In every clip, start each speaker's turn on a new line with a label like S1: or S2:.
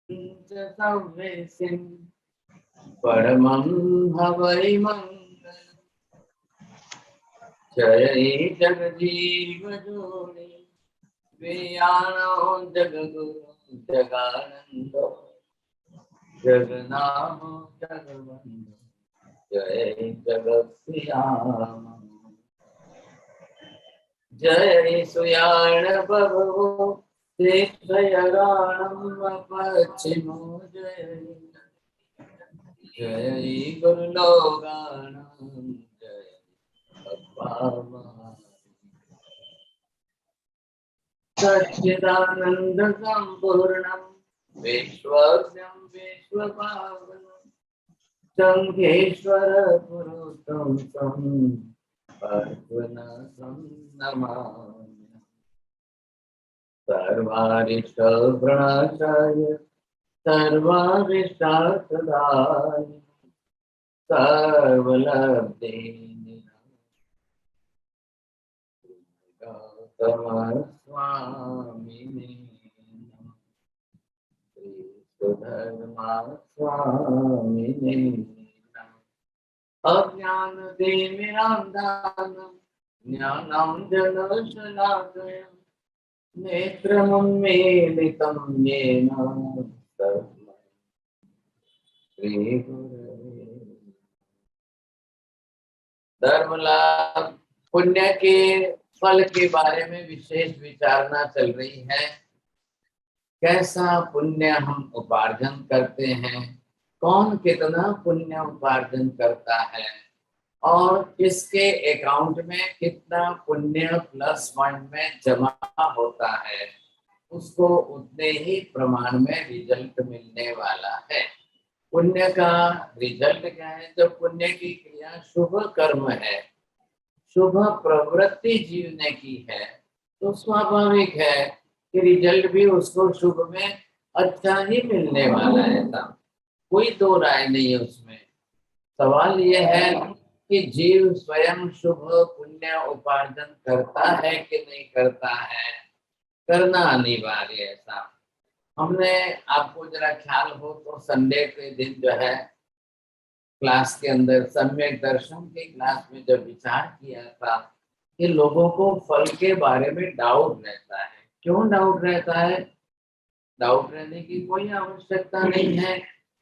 S1: सव्यसिं परमं हवै मंगलम्। जय जगजीव जोनि प्रियाणो जगगुरु जगानंदो जगनाम जगवंदो जय जगत्याम। जय सुयाण प्रभु तीर्थयाणम पश्चिमो जय जय गुरु लोगानम जय अब्बा सच्चिदानंद संपूर्णम विश्वज्ञं विश्वपावनं शंखेश्वर पुरुषं अर्जुनसं नमामि। सर्वारिष्टप्रणचाय सर्वारिष्टार्थदाय सर्वलब्धे गौतम स्वामिने सुधर्मा स्वामिने अज्ञानतिमिरान्धनं ज्ञानाञ्जनशलाकया नेत्रमुन्मीलितं येन तस्मै श्रीगुरवे। धर्म लाभ पुण्य के फल के बारे में विशेष विचारना चल रही है। कैसा पुण्य हम उपार्जन करते हैं, कौन कितना पुण्य उपार्जन करता है और किसके अकाउंट में कितना पुण्य प्लस पॉइंट में जमा होता है, उसको उतने ही प्रमाण में रिजल्ट मिलने वाला है। पुण्य का रिजल्ट क्या है? जब पुण्य की क्रिया शुभ कर्म है, शुभ प्रवृत्ति जीवने की है, तो स्वाभाविक है कि रिजल्ट भी उसको शुभ में अच्छा ही मिलने वाला है। कोई दो राय नहीं है उसमें। सवाल यह है कि जीव स्वयं शुभ पुण्य उपार्जन करता है कि नहीं करता है। करना अनिवार्य है। ऐसा हमने आपको जरा ख्याल हो तो संडे के दिन जो है क्लास के अंदर सम्यक दर्शन की क्लास में जब विचार किया था कि लोगों को फल के बारे में डाउट रहता है। क्यों डाउट रहता है? डाउट रहने की कोई आवश्यकता नहीं है,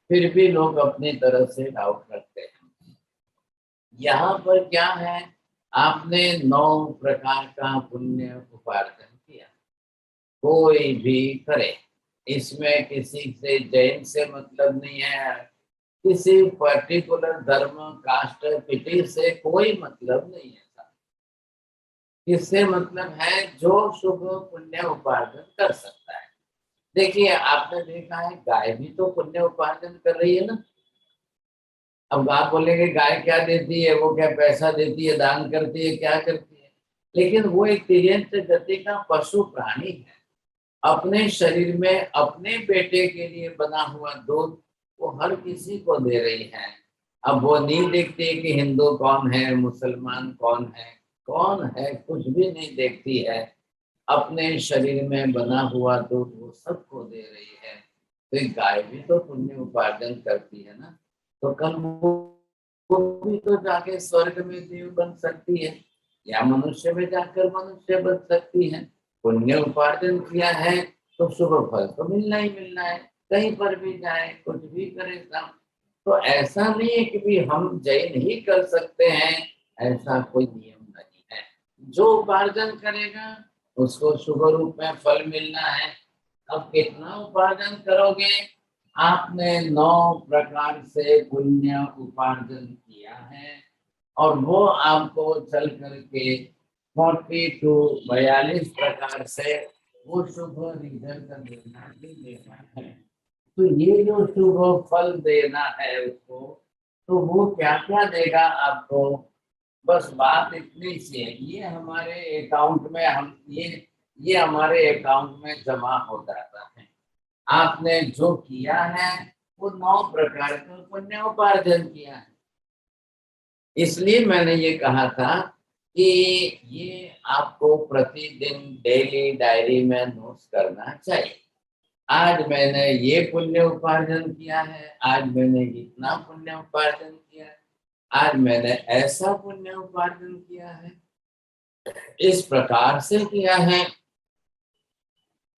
S1: फिर भी लोग अपनी तरफ से डाउट करते हैं। यहाँ पर क्या है, आपने 9 प्रकार का पुण्य उपार्जन किया, कोई भी करे, इसमें किसी से जैन से मतलब नहीं है, किसी पर्टिकुलर धर्म कास्ट पिटी से कोई मतलब नहीं है। इससे मतलब है जो शुभ पुण्य उपार्जन कर सकता है। देखिए आपने देखा है गाय भी तो पुण्य उपार्जन कर रही है ना। अब आप बोलेंगे गाय क्या देती है, वो क्या पैसा देती है, दान करती है, क्या करती है, लेकिन वो एक तिर्यंत गति का पशु प्राणी है। अपने शरीर में अपने बेटे के लिए बना हुआ दूध वो हर किसी को दे रही है। अब वो नहीं देखती है कि हिंदू कौन है, मुसलमान कौन है, कुछ भी नहीं देखती है। अपने शरीर में बना हुआ दूध वो सबको दे रही है। तो एक गाय भी तो पुण्य उपार्जन करती है ना। तो कल वो भी तो जाके स्वर्ग में देव बन सकती है या मनुष्य में जाकर मनुष्य बन सकती है। पुण्य उपार्जन किया है तो शुभ फल तो मिलना ही मिलना है, कहीं पर भी जाए कुछ भी करे काम। तो ऐसा नहीं है कि भी हम जैन ही कर सकते हैं, ऐसा कोई नियम नहीं है। जो उपार्जन करेगा उसको शुभ रूप में फल मिलना है। अब कितना उपार्जन करोगे? आपने 9 प्रकार से पुण्य उपार्जन किया है और वो आपको चल करके 40 to 42 प्रकार से वो शुभ रिजल्ट देना ही देना है। तो ये जो शुभ फल देना है उसको, तो वो क्या क्या देगा आपको? बस बात इतनी सी है, ये हमारे अकाउंट में ये हमारे अकाउंट में जमा हो जाता है। आपने जो किया है वो 9 प्रकार का पुण्य उपार्जन किया है। इसलिए मैंने ये कहा था कि ये आपको प्रतिदिन डेली डायरी में नोट्स करना चाहिए। आज मैंने ये पुण्य उपार्जन किया है, आज मैंने इतना पुण्य उपार्जन किया है, आज मैंने ऐसा पुण्य उपार्जन किया है, इस प्रकार से किया है।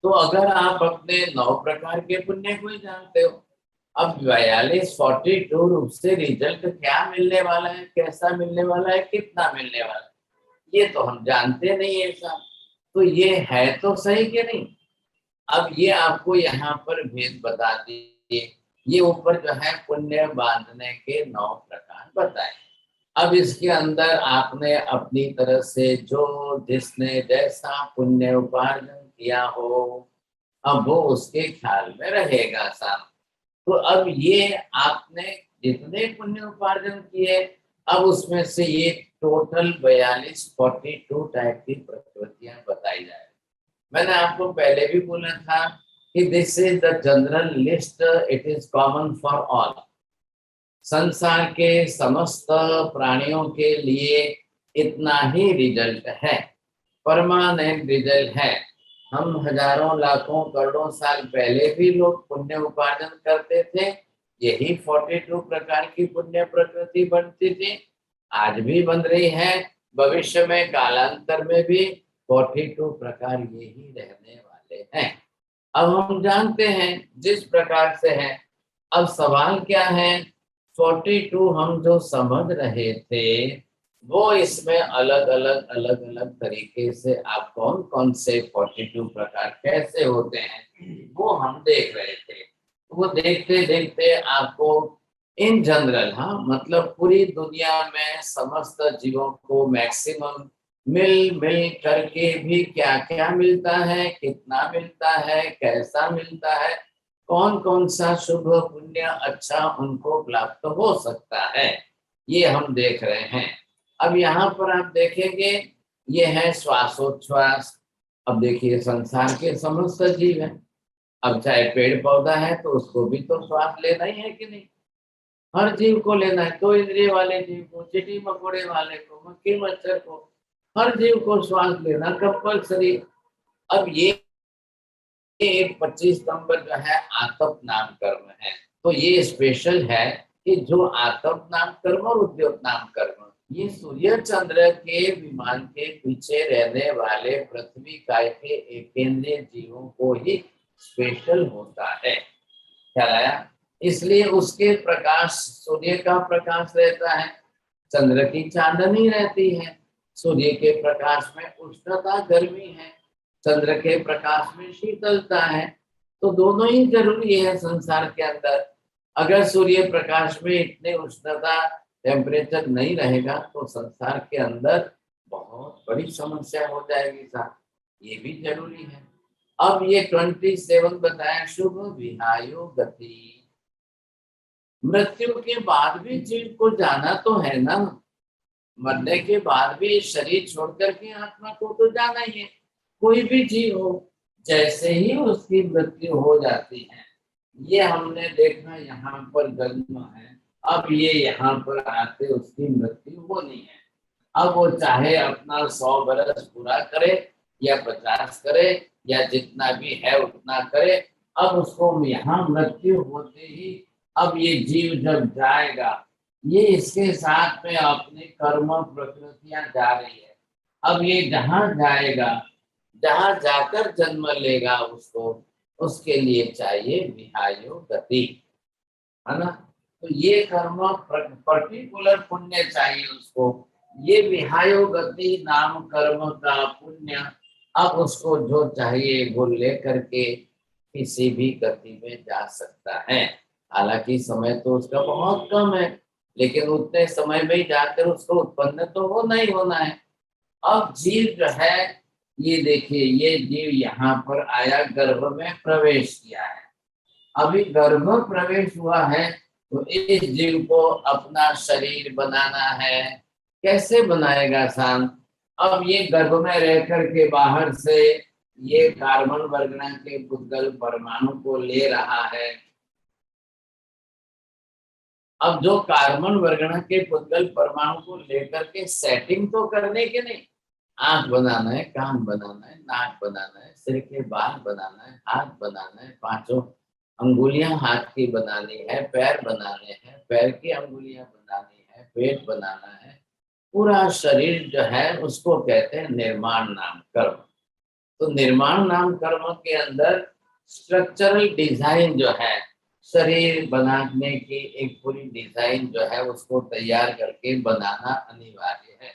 S1: तो अगर आप अपने 9 प्रकार के पुण्य को ही जानते हो, अब 42 रूप से रिजल्ट क्या मिलने वाला है, कैसा मिलने वाला है, कितना मिलने वाला है, ये तो हम जानते नहीं है साहब। तो ये है तो सही कि नहीं। अब ये आपको यहाँ पर भेद बता दिए, ये ऊपर जो है पुण्य बांधने के 9 प्रकार बताए। अब इसके अंदर आपने अपनी तरह से जो जिसने जैसा पुण्य उपार्जन किया हो, अब वो उसके ख्याल में रहेगा साहब। तो अब ये आपने जितने पुण्य उपार्जन किए, अब उसमें से ये टोटल 42 टाइप की प्रकृतियां बताई जाए। मैंने आपको पहले भी बोला था कि this is the general list, it is common for all. संसार के समस्त प्राणियों के लिए इतना ही रिजल्ट है, परमानेंट रिजल्ट है। हम हजारों लाखों करोड़ों साल पहले भी लोग पुण्य उपार्जन करते थे, यही 42 प्रकार की पुण्य प्रकृति बनती थी, आज भी बन रही है, भविष्य में कालांतर में भी 42 प्रकार यही रहने वाले हैं। अब हम जानते हैं जिस प्रकार से है। अब सवाल क्या है, 42 हम जो समझ रहे थे, वो इसमें अलग अलग तरीके से आप कौन कौन से 42 प्रकार कैसे होते हैं वो हम देख रहे थे। वो देखते देखते आपको इन जनरल, हाँ मतलब पूरी दुनिया में समस्त जीवों को मैक्सिमम मिल मिल करके भी क्या क्या मिलता है, कितना मिलता है, कैसा मिलता है, कौन कौन सा शुभ पुण्य अच्छा उनको प्राप्त हो सकता है, ये हम देख रहे हैं। अब यहाँ पर आप देखेंगे ये है श्वासोच्छ्वास। अब देखिए संसार के समस्त जीव हैं, अब चाहे पेड़ पौधा है तो उसको भी तो श्वास लेना ही है कि नहीं, हर जीव को लेना है। तो इंद्रिय वाले जीव को, चींटी मकोड़े वाले को, मक्खी मच्छर को, हर जीव को श्वास लेना कंपल्सरी। अब ये एक 25 नंबर जो है आतप नाम कर्म है, तो ये स्पेशल है कि जो आतप नाम कर्म और उद्योग नाम कर्म, ये सूर्य चंद्र के विमान के पीछे रहने वाले पृथ्वी काय के एकेंद्रीय जीवों को ही स्पेशल होता है। ख्याल आया। इसलिए उसके प्रकाश, सूर्य का प्रकाश रहता है, चंद्र की चांदनी रहती है। सूर्य के प्रकाश में उष्णता गर्मी है, चंद्र के प्रकाश में शीतलता है। तो दोनों ही जरूरी है संसार के अंदर। अगर सूर्य प्रकाश में इतने उष्णता टेम्परेचर नहीं रहेगा तो संसार के अंदर बहुत बड़ी समस्या हो जाएगी साहब, ये भी जरूरी है। अब ये 27 बताया, शुभ विहायो गति। मृत्यु के बाद भी जीव को जाना तो है ना, मरने के बाद भी शरीर छोड़कर के आत्मा को तो जाना ही है। कोई भी जीव हो, जैसे ही उसकी मृत्यु हो जाती है, ये हमने देखा यहाँ पर जन्म है, अब ये यहाँ पर आते उसकी मृत्यु होनी है। अब वो चाहे अपना 100 बरस पूरा करे या 50 करे या जितना भी है उतना करे, अब उसको यहाँ मृत्यु होते ही, अब ये जीव जब जाएगा, ये इसके साथ में अपने कर्म प्रकृतियां जा रही है। अब ये जहाँ जाएगा, जहाँ जाकर जन्म लेगा, उसको उसके लिए चाहिए विहायो गति, है ना। तो ये कर्म पर्टिकुलर पुण्य चाहिए उसको, ये विहायो गति नाम कर्म का पुण्य। अब उसको जो चाहिए वो ले करके किसी भी गति में जा सकता है। हालांकि समय तो उसका बहुत कम है, लेकिन उतने समय में ही जाकर उसको उत्पन्न तो होना ही होना है। अब जीव जो है, ये देखिए ये जीव यहाँ पर आया, गर्भ में प्रवेश किया है। अभी गर्भ प्रवेश हुआ है तो इस जीव को अपना शरीर बनाना है। कैसे बनाएगा शांत। अब ये गर्भ में रह करके बाहर से ये कार्बन वर्गना के पुद्गल परमाणु को ले रहा है। अब जो कार्बन वर्गना के पुद्गल परमाणु को लेकर के सेटिंग तो करने के नहीं, आंख बनाना है, कान बनाना है, नाक बनाना है, सिर के बाल बनाना है, हाथ बनाना है, पांचों अंगुलियां हाथ की बनानी है, पैर बनाने हैं, पैर की अंगुलियां बनानी है, पेट बनाना है, पूरा शरीर जो है उसको कहते हैं निर्माण नाम कर्म। तो निर्माण नाम कर्म के अंदर स्ट्रक्चरल डिजाइन जो है, शरीर बनाने की एक पूरी डिजाइन जो है उसको तैयार करके बनाना अनिवार्य है।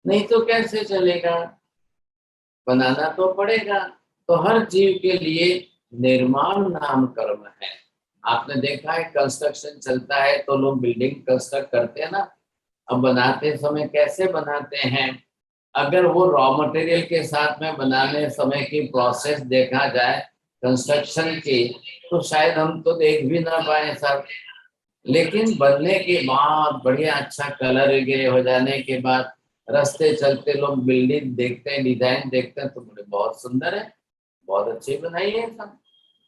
S1: नहीं तो कैसे चलेगा, बनाना तो पड़ेगा। तो हर जीव के लिए निर्माण नाम कर्म है। आपने देखा है कंस्ट्रक्शन चलता है तो लोग बिल्डिंग कंस्ट्रक्ट करते हैं ना, अब बनाते समय कैसे बनाते हैं, अगर वो रॉ मटेरियल के साथ में बनाने समय की प्रोसेस देखा जाए कंस्ट्रक्शन की, तो शायद हम तो देख भी ना पाए सब। लेकिन बनने के बाद बढ़िया अच्छा कलर वगैरह हो जाने के बाद रास्ते चलते लोग बिल्डिंग देखते हैं, डिजाइन देखते हैं तो बोले बहुत सुंदर है, बहुत अच्छी बनाई है सब।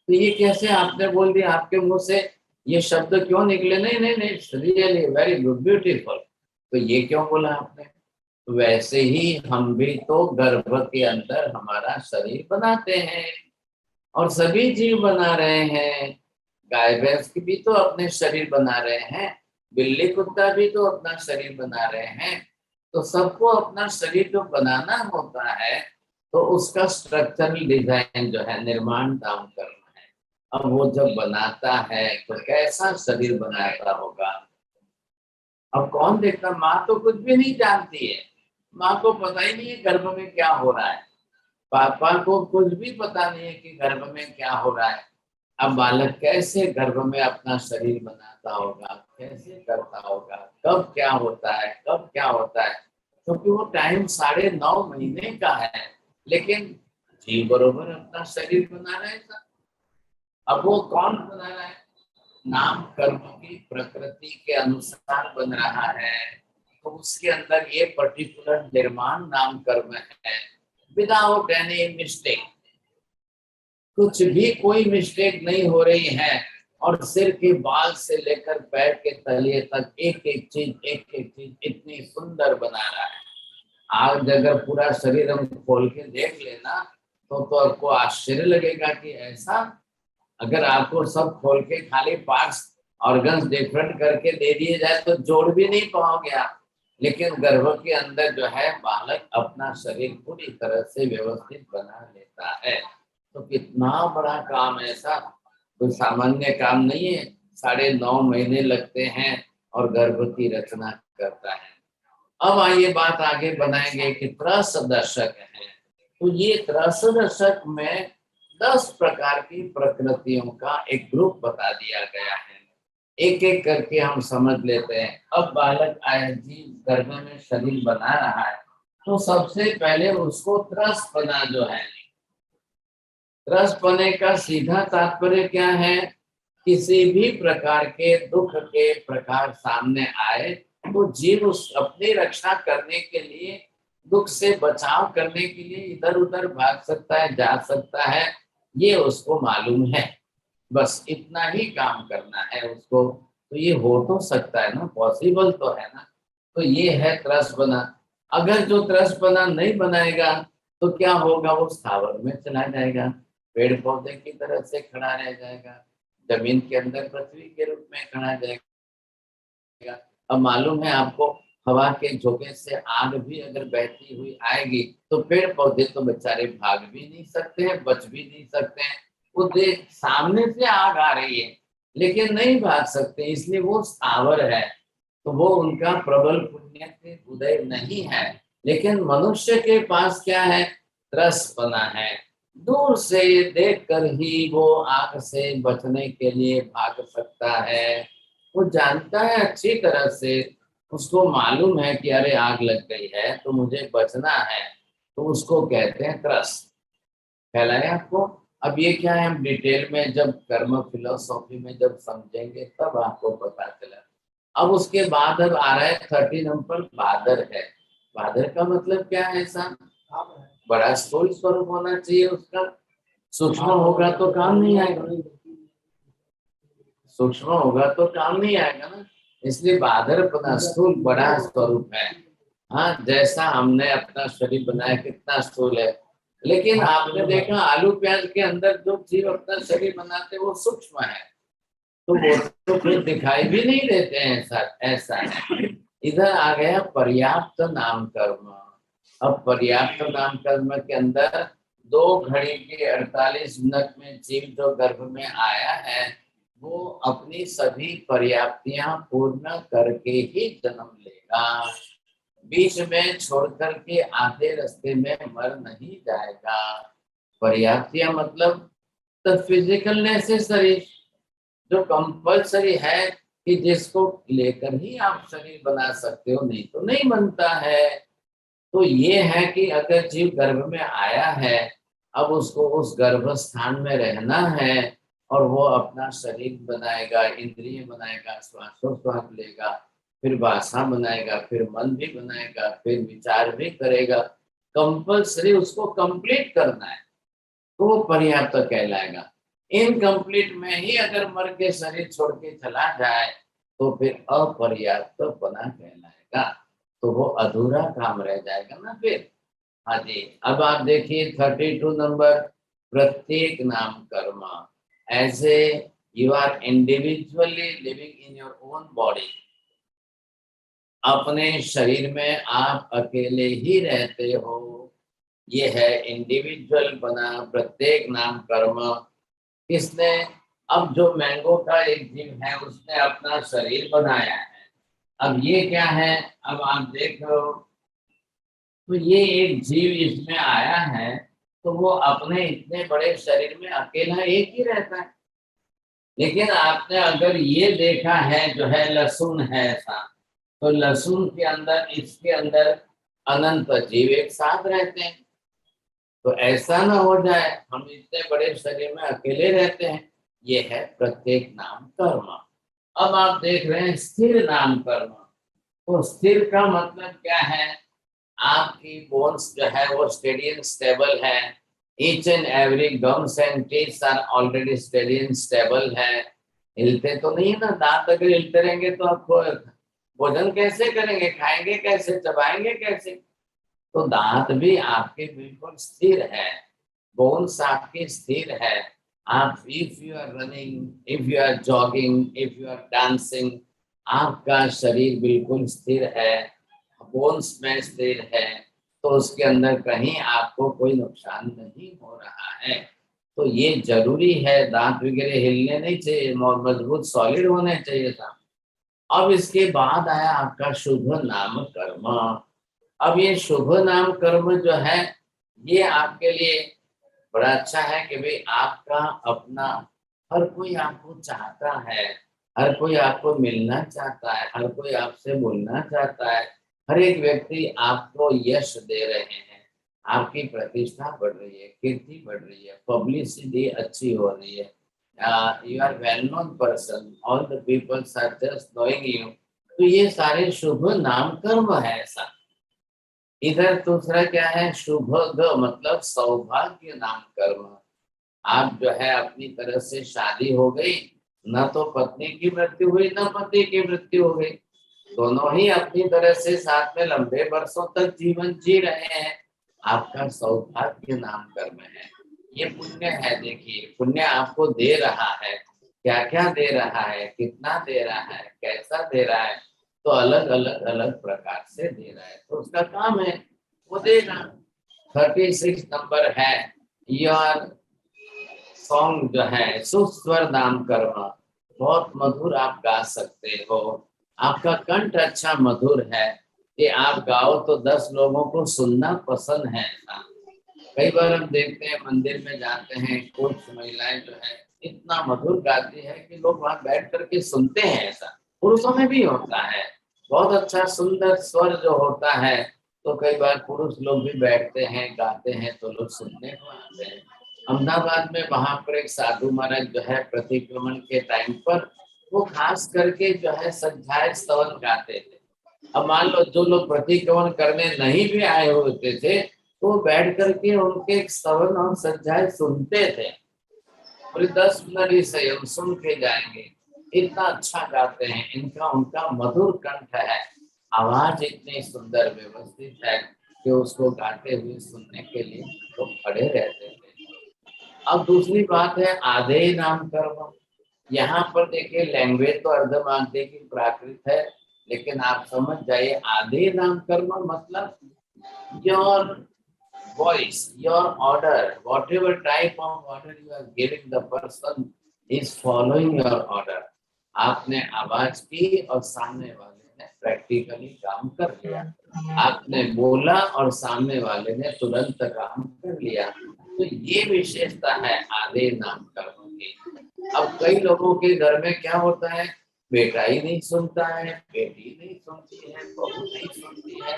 S1: तो ये कैसे आपने बोल दिया, आपके मुंह से ये शब्द क्यों निकले, नहीं नहीं नहीं, रियली वेरी गुड ब्यूटीफुल, तो ये क्यों बोला आपने। तो वैसे ही हम भी तो गर्भ के अंदर हमारा शरीर बनाते हैं, और सभी जीव बना रहे हैं। गाय भैंस की भी तो अपने शरीर बना रहे हैं, बिल्ली कुत्ता भी तो अपना शरीर बना रहे हैं। तो सबको अपना शरीर जो बनाना होता है, तो उसका स्ट्रक्चरल डिजाइन जो है निर्माण काम करना है। अब वो जब बनाता है तो कैसा शरीर बनाता होगा। अब कौन देखता, माँ तो कुछ भी नहीं जानती है, माँ को पता ही नहीं है गर्भ में क्या हो रहा है, पापा को कुछ भी पता नहीं है कि गर्भ में क्या हो रहा है। अब बालक कैसे गर्भ में अपना शरीर बनाता होगा, कैसे करता होगा, कब क्या होता है, कब क्या होता है, क्योंकि वो टाइम 9.5 महीने का है, लेकिन जी बरोबर अपना शरीर बना रहे था। अब वो कौन बना रहा है, नाम कर्म की प्रकृति के अनुसार बन रहा है। तो उसके अंदर ये पर्टिकुलर निर्माण नाम कर्म है, विदाउट एनी मिस्टेक, कुछ भी कोई मिस्टेक नहीं हो रही है। और सिर के बाल से लेकर पैर के तलिए तक एक एक चीज इतनी सुंदर बना रहा है। आज अगर पूरा शरीर हम खोल के देख लेना तो आपको आश्चर्य लगेगा कि ऐसा, अगर आपको सब खोल के खाली पार्ट्स ऑर्गन्स डिफरेंट करके दे दिए जाए तो जोड़ भी नहीं पाओगे आप। लेकिन गर्भ के अंदर जो है बालक अपना शरीर पूरी तरह से व्यवस्थित बना लेता है। तो कितना बड़ा काम है ऐसा, कोई सामान्य काम नहीं है। 9.5 महीने लगते हैं और गर्भ की रचना करता है। अब आइए बात आगे बनाएंगे कि त्रस दर्शक है। तो ये त्रस दर्शक में 10 प्रकार की प्रकृतियों का एक ग्रुप बता दिया गया है। एक एक करके हम समझ लेते हैं। अब बालक आया जी गर्भ में शरीर बना रहा है, तो सबसे पहले उसको त्रस बना जो है, रस पने का सीधा तात्पर्य क्या है, किसी भी प्रकार के दुख के प्रकार सामने आए तो जीव उस अपनी रक्षा करने के लिए, दुख से बचाव करने के लिए इधर उधर भाग सकता है, जा सकता है, ये उसको मालूम है। बस इतना ही काम करना है उसको। तो ये हो तो सकता है ना, पॉसिबल तो है ना। तो ये है त्रस बना। अगर जो त्रस बना नहीं बनाएगा तो क्या होगा, वो स्थावर में चला जाएगा, पेड़ पौधे की तरह से खड़ा रह जाएगा, जमीन के अंदर पृथ्वी के रूप में खड़ा जाएगा। अब मालूम है आपको, हवा के झोंके से आग भी अगर बहती हुई आएगी तो पेड़ पौधे तो बेचारे भाग भी नहीं सकते हैं, बच भी नहीं सकते हैं। वो देख सामने से आग आ रही है लेकिन नहीं भाग सकते, इसलिए वो स्थावर है। तो वो उनका प्रबल पुण्य के उदय नहीं है। लेकिन मनुष्य के पास क्या है, त्रस बना है। दूर से देख कर ही वो आग से बचने के लिए भाग सकता है। वो जानता है अच्छी तरह से, उसको मालूम है कि अरे आग लग गई है तो मुझे बचना है, तो उसको कहते हैं त्रस। फैलाए आपको। अब ये क्या है, हम डिटेल में जब कर्म फिलोसॉफी में जब समझेंगे तब आपको पता चला। अब उसके बाद अब आ रहा है 13 नंबर बादर है। बादर का मतलब क्या है, ऐसा बड़ा स्थूल स्वरूप होना चाहिए उसका, सूक्ष्म होगा तो काम नहीं आएगा, सूक्ष्म होगा तो काम नहीं आएगा ना। इसलिए बादर पदा स्थूल बड़ा स्वरूप है। हाँ, जैसा हमने अपना शरीर बनाया कितना स्थूल है, लेकिन आपने देखा आलू प्याज के अंदर जो जीव अपना शरीर बनाते वो सूक्ष्म है, तो वो तो फिर दिखाई भी नहीं देते हैं। ऐसा ऐसा है। इधर आ गया पर्याप्त नाम कर्म। अब पर्याप्त नाम कर्म के अंदर 2 घड़ी के 48 मिनट में जीव जो गर्भ में आया है वो अपनी सभी पर्याप्तियां पूर्ण करके ही जन्म लेगा। बीच में छोड़ करके आधे रास्ते में मर नहीं जाएगा। पर्याप्तियां मतलब द फिजिकल नेसेसरी, जो कंपल्सरी है कि जिसको लेकर ही आप शरीर बना सकते हो, नहीं तो नहीं बनता है। तो ये है कि अगर जीव गर्भ में आया है, अब उसको उस गर्भ स्थान में रहना है और वो अपना शरीर बनाएगा, इंद्रिय बनाएगा, श्वासोश्वास लेगा, फिर भाषा बनाएगा, फिर मन भी बनाएगा, फिर विचार भी करेगा। कंपल्सरी उसको कंप्लीट करना है, तो वो पर्याप्त कहलाएगा। इनकम्प्लीट में ही अगर मर के शरीर छोड़ के चला जाए तो फिर अपर्याप्त बना कहलाएगा, तो वो अधूरा काम रह जाएगा ना फिर। हाँ जी, अब आप देखिए 32 नंबर, प्रत्येक नाम कर्म। ऐसे you are individually living in your own body, अपने शरीर में आप अकेले ही रहते हो। ये है इंडिविजुअल बना प्रत्येक नाम कर्म। किसने? अब जो मैंगो का एक जीव है उसने अपना शरीर बनाया है। अब ये क्या है? अब आप देख लो, तो ये एक जीव इसमें आया है, तो वो अपने इतने बड़े शरीर में अकेला एक ही रहता है। लेकिन आपने अगर ये देखा है जो है लहसुन है ऐसा, तो लहसुन के अंदर इसके अंदर अनंत जीव एक साथ रहते हैं। तो ऐसा ना हो जाए हम इतने बड़े शरीर में अकेले रहते हैं। ये है प्रत्येक नाम कर्म। अब आप देख रहे हैं स्थिर नाम कर्म। तो स्थिर का मतलब क्या है? आपकी बोन्स जो है वो स्टेडी एंड स्टेबल है। Each and every gums and teeth are already steady and stable है। हिलते तो नहीं है ना, दांत अगर हिलते रहेंगे तो आप भोजन कैसे करेंगे, खाएंगे कैसे, चबाएंगे कैसे? तो दांत भी आपके बिल्कुल स्थिर है, बोन्स आपके स्थिर है। आप if you are running, if you are jogging, if you are dancing, आपका शरीर बिल्कुल स्थिर है, बोन्स में स्थिर है, तो उसके अंदर कहीं आपको कोई नुकसान नहीं हो रहा है। तो ये जरूरी है, दांत वगैरह हिलने नहीं चाहिए, मजबूत सॉलिड होने चाहिए था। अब इसके बाद आया आपका शुभ नाम कर्म। अब ये शुभ नाम कर्म जो है ये आपके लिए बड़ा अच्छा है कि भाई आपका अपना, हर कोई आपको चाहता है, हर कोई आपको मिलना चाहता है, हर कोई आपसे बोलना चाहता है। हर एक व्यक्ति आपको यश दे रहे हैं, आपकी प्रतिष्ठा बढ़ रही है, कीर्ति बढ़ रही है, पब्लिसिटी अच्छी हो रही है। You are well known person, all the peoples are just knowing you. तो ये सारे शुभ नाम कर्म है ऐसा। इधर दूसरा क्या है? शुभ मतलब सौभाग्य नाम कर्म। आप जो है अपनी तरफ से शादी हो गई, न तो पत्नी की मृत्यु हुई न पति की मृत्यु हो गई, दोनों ही अपनी तरह से साथ में लंबे वर्षों तक जीवन जी रहे हैं। आपका सौभाग्य नाम कर्म है। ये पुण्य है। देखिए पुण्य आपको दे रहा है, क्या क्या दे रहा है, कितना दे रहा है, कैसा दे रहा है, तो अलग अलग अलग प्रकार से दे रहा है, तो उसका काम है वो देगा। 36 नंबर है योर सॉन्ग जो है सुस्वर नाम कर्म। बहुत मधुर आप गा सकते हो, आपका कंठ अच्छा मधुर है कि आप गाओ तो 10 लोगों को सुनना पसंद है। कई बार हम देखते हैं मंदिर में जाते हैं, कुछ महिलाएं जो है इतना मधुर गाती है कि लोग वहां बैठ करके सुनते हैं। ऐसा पुरुषों में भी होता है, बहुत अच्छा सुंदर स्वर जो होता है, तो कई बार पुरुष लोग भी बैठते हैं गाते हैं तो लोग सुनने को आते हैं। अहमदाबाद में वहां पर एक साधु महाराज जो है प्रतिक्रमण के टाइम पर वो खास करके जो है संध्याय स्तवन गाते थे। अब मान लो जो लोग प्रतिक्रमण करने नहीं भी आए होते थे तो बैठ करके उनके स्तवन और सज्जाएं सुनते थे, और 10 मिनट ही सही हम सुन के जाएंगे। इतना अच्छा गाते हैं, इनका उनका मधुर कंठ है। आवाज इतनी सुंदर व्यवस्थित है कि उसको गाते हुए सुनने के लिए लोग खड़े रहते थे। अब दूसरी बात है आधे नाम कर्म। यहाँ पर देखिए लैंग्वेज तो अर्धमागधी की प्राकृत है, लेकिन आप समझ जाइए आधे नाम कर्म मतलब your voice, your order, whatever type of order you are giving, the person is following your order. आपने आवाज की और सामने वाले ने प्रैक्टिकली काम कर लिया। आपने बोला और सामने वाले ने तुरंत काम कर लिया। तो ये विशेषता है आधे नाम कर्मों की। अब कई लोगों के घर में क्या होता है, बेटा ही नहीं सुनता है, बेटी नहीं सुनती है, बहू नहीं सुनती है।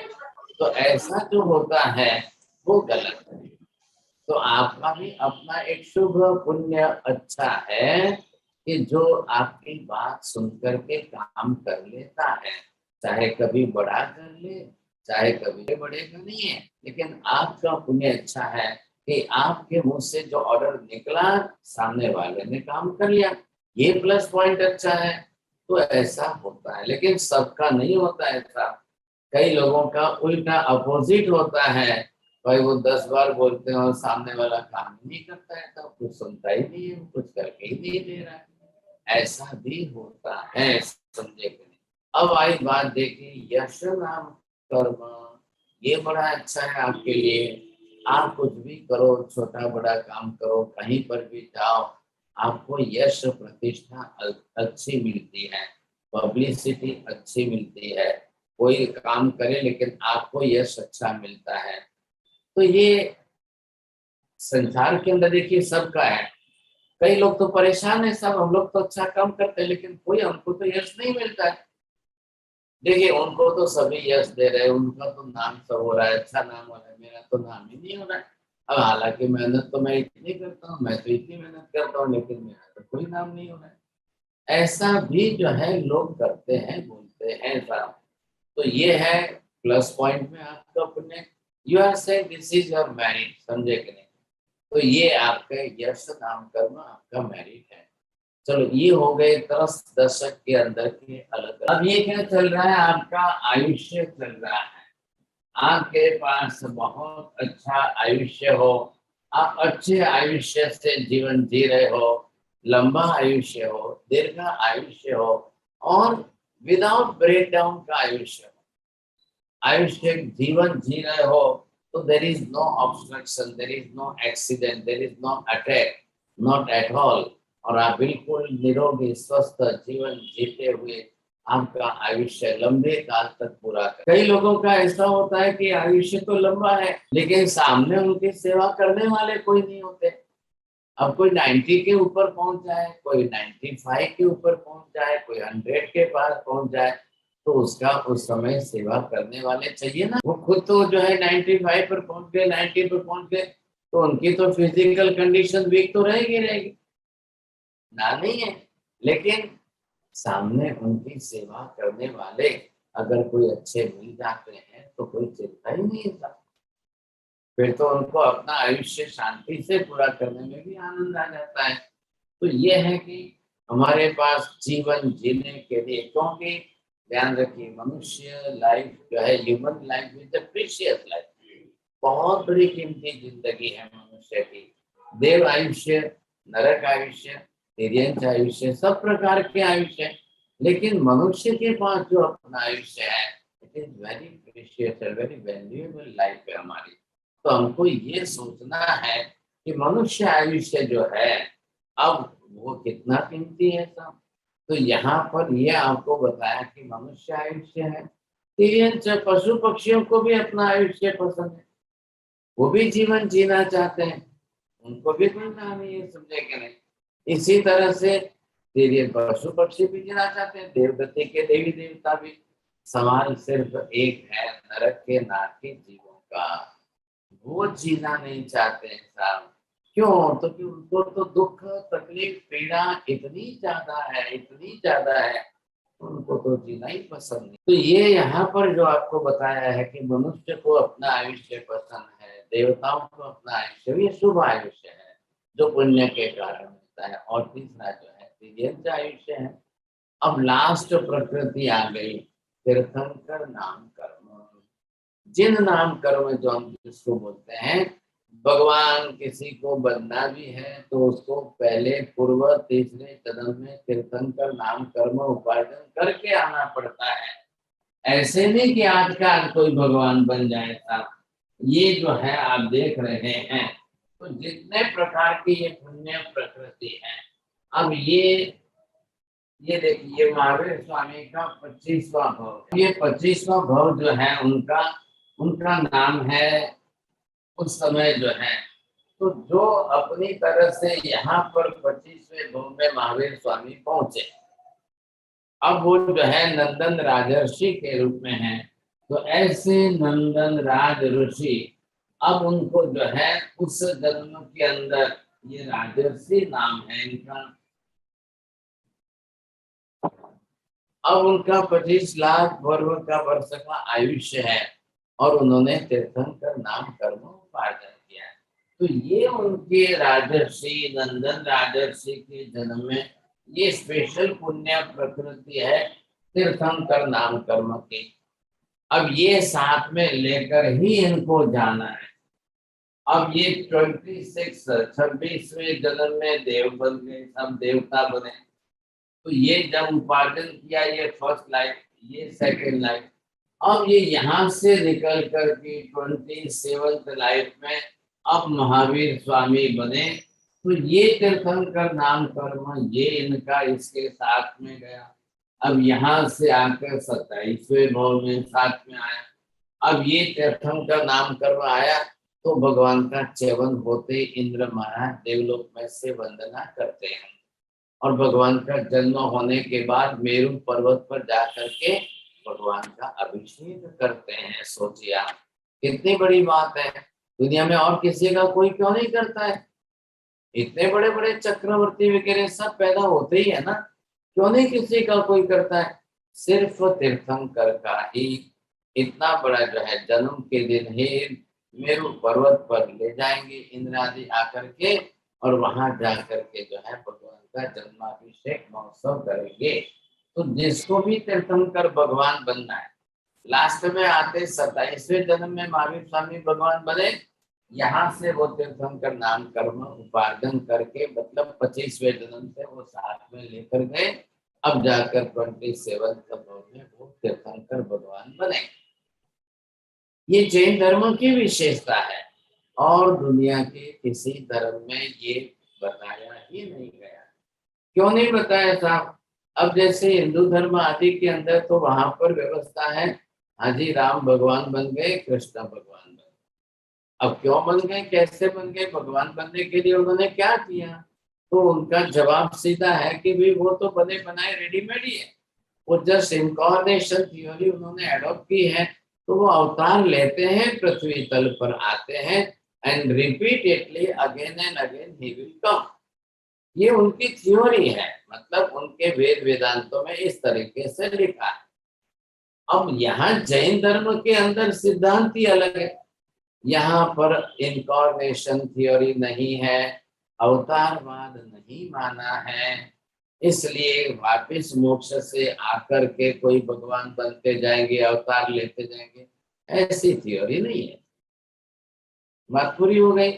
S1: तो ऐसा जो होता है वो गलत है। तो आपका भी अपना एक शुभ पुण्य अच्छा है कि जो आपकी बात सुन करके काम कर लेता है, चाहे कभी बड़ा कर ले, चाहे कभी बढ़ेगा नहीं है, लेकिन आपका पुण्य अच्छा है कि आपके मुंह से जो ऑर्डर निकला सामने वाले ने काम कर लिया। ये प्लस पॉइंट अच्छा है। तो ऐसा होता है, लेकिन सबका नहीं होता ऐसा। कई लोगों का उल्टा अपोजिट होता है। भाई वो 10 बार बोलते हैं और सामने वाला काम ही नहीं करता है, तो कुछ सुनता ही नहीं है, कुछ करके ही नहीं दे रहा है। ऐसा भी होता है, समझे कि नहीं। अब आई बात देखिए यश नाम कर्म, ये बड़ा अच्छा है आपके लिए। आप कुछ भी करो, छोटा बड़ा काम करो, कहीं पर भी जाओ, आपको यश प्रतिष्ठा अच्छी मिलती है, पब्लिसिटी अच्छी मिलती है। कोई काम करे लेकिन आपको यश अच्छा मिलता है। तो ये संसार के अंदर देखिए सबका है। कई लोग तो परेशान है, सब हम लोग तो अच्छा काम करते हैं लेकिन कोई हमको तो यश नहीं मिलता है। देखिए उनको तो सभी यश दे रहे हैं, उनका तो नाम सब हो रहा है, अच्छा नाम हो रहा है, मेरा तो नाम ही नहीं हो रहा है। अब हालांकि मेहनत तो मैं इतनी करता हूँ, मैं तो इतनी मेहनत करता हूँ, लेकिन मेरा तो कोई नाम नहीं हो रहा है। ऐसा भी जो है लोग करते हैं, बोलते हैं साहब। तो ये है प्लस पॉइंट में आपका पुण्य। You are saying this is your merit, समझे कि नहीं। तो ये आपका यश नाम कर्म आपका मेरिट है। चलो ये हो गए 10 दशक के अंदर के अलग। अब ये क्या चल रहा है, आपका आयुष्य चल रहा है। आपके पास बहुत अच्छा आयुष्य हो, आप अच्छे आयुष्य से जीवन जी रहे हो, लंबा आयुष्य हो, दीर्घ आयुष्य हो, और विदाउट ब्रेक डाउन का आयुष्य हो। आयुष्य जीवन जी रहे हो तो there is no obstruction, there is no accident, there is no attack, not at all. और आप बिल्कुल निरोगी स्वस्थ जीवन जीते हुए आपका आयुष्य लंबे काल तक पूरा कर। कई लोगों का ऐसा होता है कि आयुष्य तो लंबा है लेकिन सामने उनकी सेवा करने वाले कोई नहीं होते। अब कोई 90 के ऊपर पहुंच जाए, कोई 95 के ऊपर पहुंच जाए, कोई 100 के पास पहुंच जाए, तो उसका उस समय सेवा करने वाले चाहिए ना। वो खुद तो जो है 95 पर पहुंच गए, 90 पर पहुंच गए, तो उनकी तो फिजिकल कंडीशन वीक तो रहेगी ना, नहीं है। लेकिन सामने उनकी सेवा करने वाले अगर कोई अच्छे मिल जाते हैं तो कोई चिंता ही नहीं था। फिर तो उनको अपना आयुष्य शांति से पूरा करने में भी आनंद आ जाता है। तो ये है कि हमारे पास जीवन जीने के लिए, क्योंकि ध्यान रखिए मनुष्य लाइफ जो है, human life is a precious life, बहुत बड़ी कीमती जिंदगी है मनुष्य की। देव आयुष्य, नरक आयुष्य, तिर्यंच आयुष्य, सब प्रकार के आयुष्य। लेकिन मनुष्य के पास जो अपना आयुष्य है, it is very precious, very valuable life है हमारी। तो हमको ये सोचना है कि मनुष्य आयुष्य जो है अब वो कितना कीमती है सब। तो यहाँ पर ये आपको बताया कि मनुष्य आयुष्य है। तिर्यंच पशु पक्षियों को भी अपना आयुष्य पसंद है, वो भी जीवन जीना चाहते हैं, उनको भी कोई नाम नहीं है, समझे कि नहीं। इसी तरह से तेरे पशु पक्षी भी जीना चाहते हैं, देवगति के देवी देवता भी। सवाल सिर्फ एक है नरक के नारकी जीवों का, वो जीना नहीं चाहते हैं साहब। क्यों? तो कि उनको तो दुख तकलीफ पीड़ा इतनी ज्यादा है, इतनी ज्यादा है, उनको तो जीना ही पसंद नहीं। तो ये यहाँ पर जो आपको बताया है कि मनुष्य को अपना आयुष्य पसंद है, देवताओं को अपना आयुष्य, ये शुभ आयुष्य है जो पुण्य के कारण होता है। और तीसरा जो है दिव्य आयुष्य है। अब लास्ट प्रकृति आ गई, तीर्थंकर नाम कर्म। जिन नाम कर्म जो हम जिसको बोलते हैं, भगवान किसी को बनना भी है तो उसको पहले पूर्व तीसरे जन्म में तीर्थंकर नाम कर्म उपार्जन करके आना पड़ता है। ऐसे नहीं कि आज का आज कोई भगवान बन जाएगा। ये जो है आप देख रहे हैं, तो जितने प्रकार की ये पुण्य प्रकृति है, अब ये देखिए महावीर स्वामी का 25वां भाव, ये 25वां भाव जो है उनका उनका नाम है उस समय जो है, तो जो अपनी तरह से यहाँ पर 25वें भाव में महावीर स्वामी पहुंचे, अब वो जो है नंदन राजर्षि के रूप में है। तो ऐसे नंदन राज ऋषि अब उनको जो है उस जन्म के अंदर, ये राजर्षि नाम है इनका, अब उनका 25 लाख वर्ष का आयुष्य है और उन्होंने तीर्थंकर नाम कर्म उपार्जन किया। तो ये उनके राजर्षि नंदन राजर्षि के जन्म में ये स्पेशल पुण्य प्रकृति है तीर्थंकर नाम कर्म की। अब ये साथ में लेकर ही इनको जाना है। अब ये 26वें जन्म में देव बन गए, सब देवता बने। तो ये जब उपार्जन किया, ये फर्स्ट लाइफ, ये सेकंड लाइफ, अब ये यहाँ से निकल कर के 27th लाइफ में अब महावीर स्वामी बने। तो ये तीर्थंकर नाम कर्म ये इनका इसके साथ में गया। अब यहाँ से आकर 27वें भाव में साथ में आया। अब ये तीर्थंकर नाम कर्म आया तो भगवान का च्यवन होते इंद्र महाराज देवलोक में से वंदना करते हैं और भगवान का जन्म होने के बाद मेरू पर्वत पर जाकर के भगवान का अभिषेक करते हैं। सोचिए आप, कितनी बड़ी बात है। दुनिया में और किसी का कोई क्यों नहीं करता है? इतने बड़े बड़े चक्रवर्ती वगैरह सब पैदा होते ही है ना, क्यों नहीं किसी का कोई करता है? सिर्फ तीर्थंकर का ही इतना बड़ा जो है जन्म के दिन ही मेरू पर्वत पर ले जाएंगे इंद्र आदि आकर के और वहां जाकर के जो है भगवान का जन्माभिषेक महोत्सव करेंगे। तो जिसको भी तीर्थंकर भगवान बनना है, लास्ट में आते 27वें जन्म में महावीर स्वामी भगवान बने, यहाँ से वो तीर्थंकर नाम कर्म उपार्जन करके मतलब 25वें जन्म से वो साथ में लेकर गए। अब जाकर 27th में वो तीर्थंकर भगवान बने। ये जैन धर्म की विशेषता है और दुनिया के किसी धर्म में ये बताया ही नहीं गया। क्यों नहीं बताया साहब? अब जैसे हिंदू धर्म आदि के अंदर तो वहां पर व्यवस्था है, हाँ जी राम भगवान बन गए, कृष्ण भगवान बन गए। अब क्यों बन गए, कैसे बन गए, भगवान बनने के लिए उन्होंने क्या किया? तो उनका जवाब सीधा है कि भाई वो तो बने बनाए रेडीमेड ही है, वो जस्ट इनकॉर्नेशन थ्योरी उन्होंने एडॉप्ट की है। तो वो अवतार लेते हैं, पृथ्वी तल पर आते हैं and repeatedly again and again he will come. ये उनकी थ्योरी है, मतलब उनके वेद वेदांतों में इस तरीके से लिखा है। अब यहाँ जैन धर्म के अंदर सिद्धांत ही अलग है। यहाँ पर इनकॉर्नेशन थ्योरी नहीं है, अवतारवाद नहीं माना है, इसलिए वापिस मोक्ष से आकर के कोई भगवान बनते जाएंगे, अवतार लेते जाएंगे, ऐसी थ्योरी नहीं है। बात पूरी हो गई।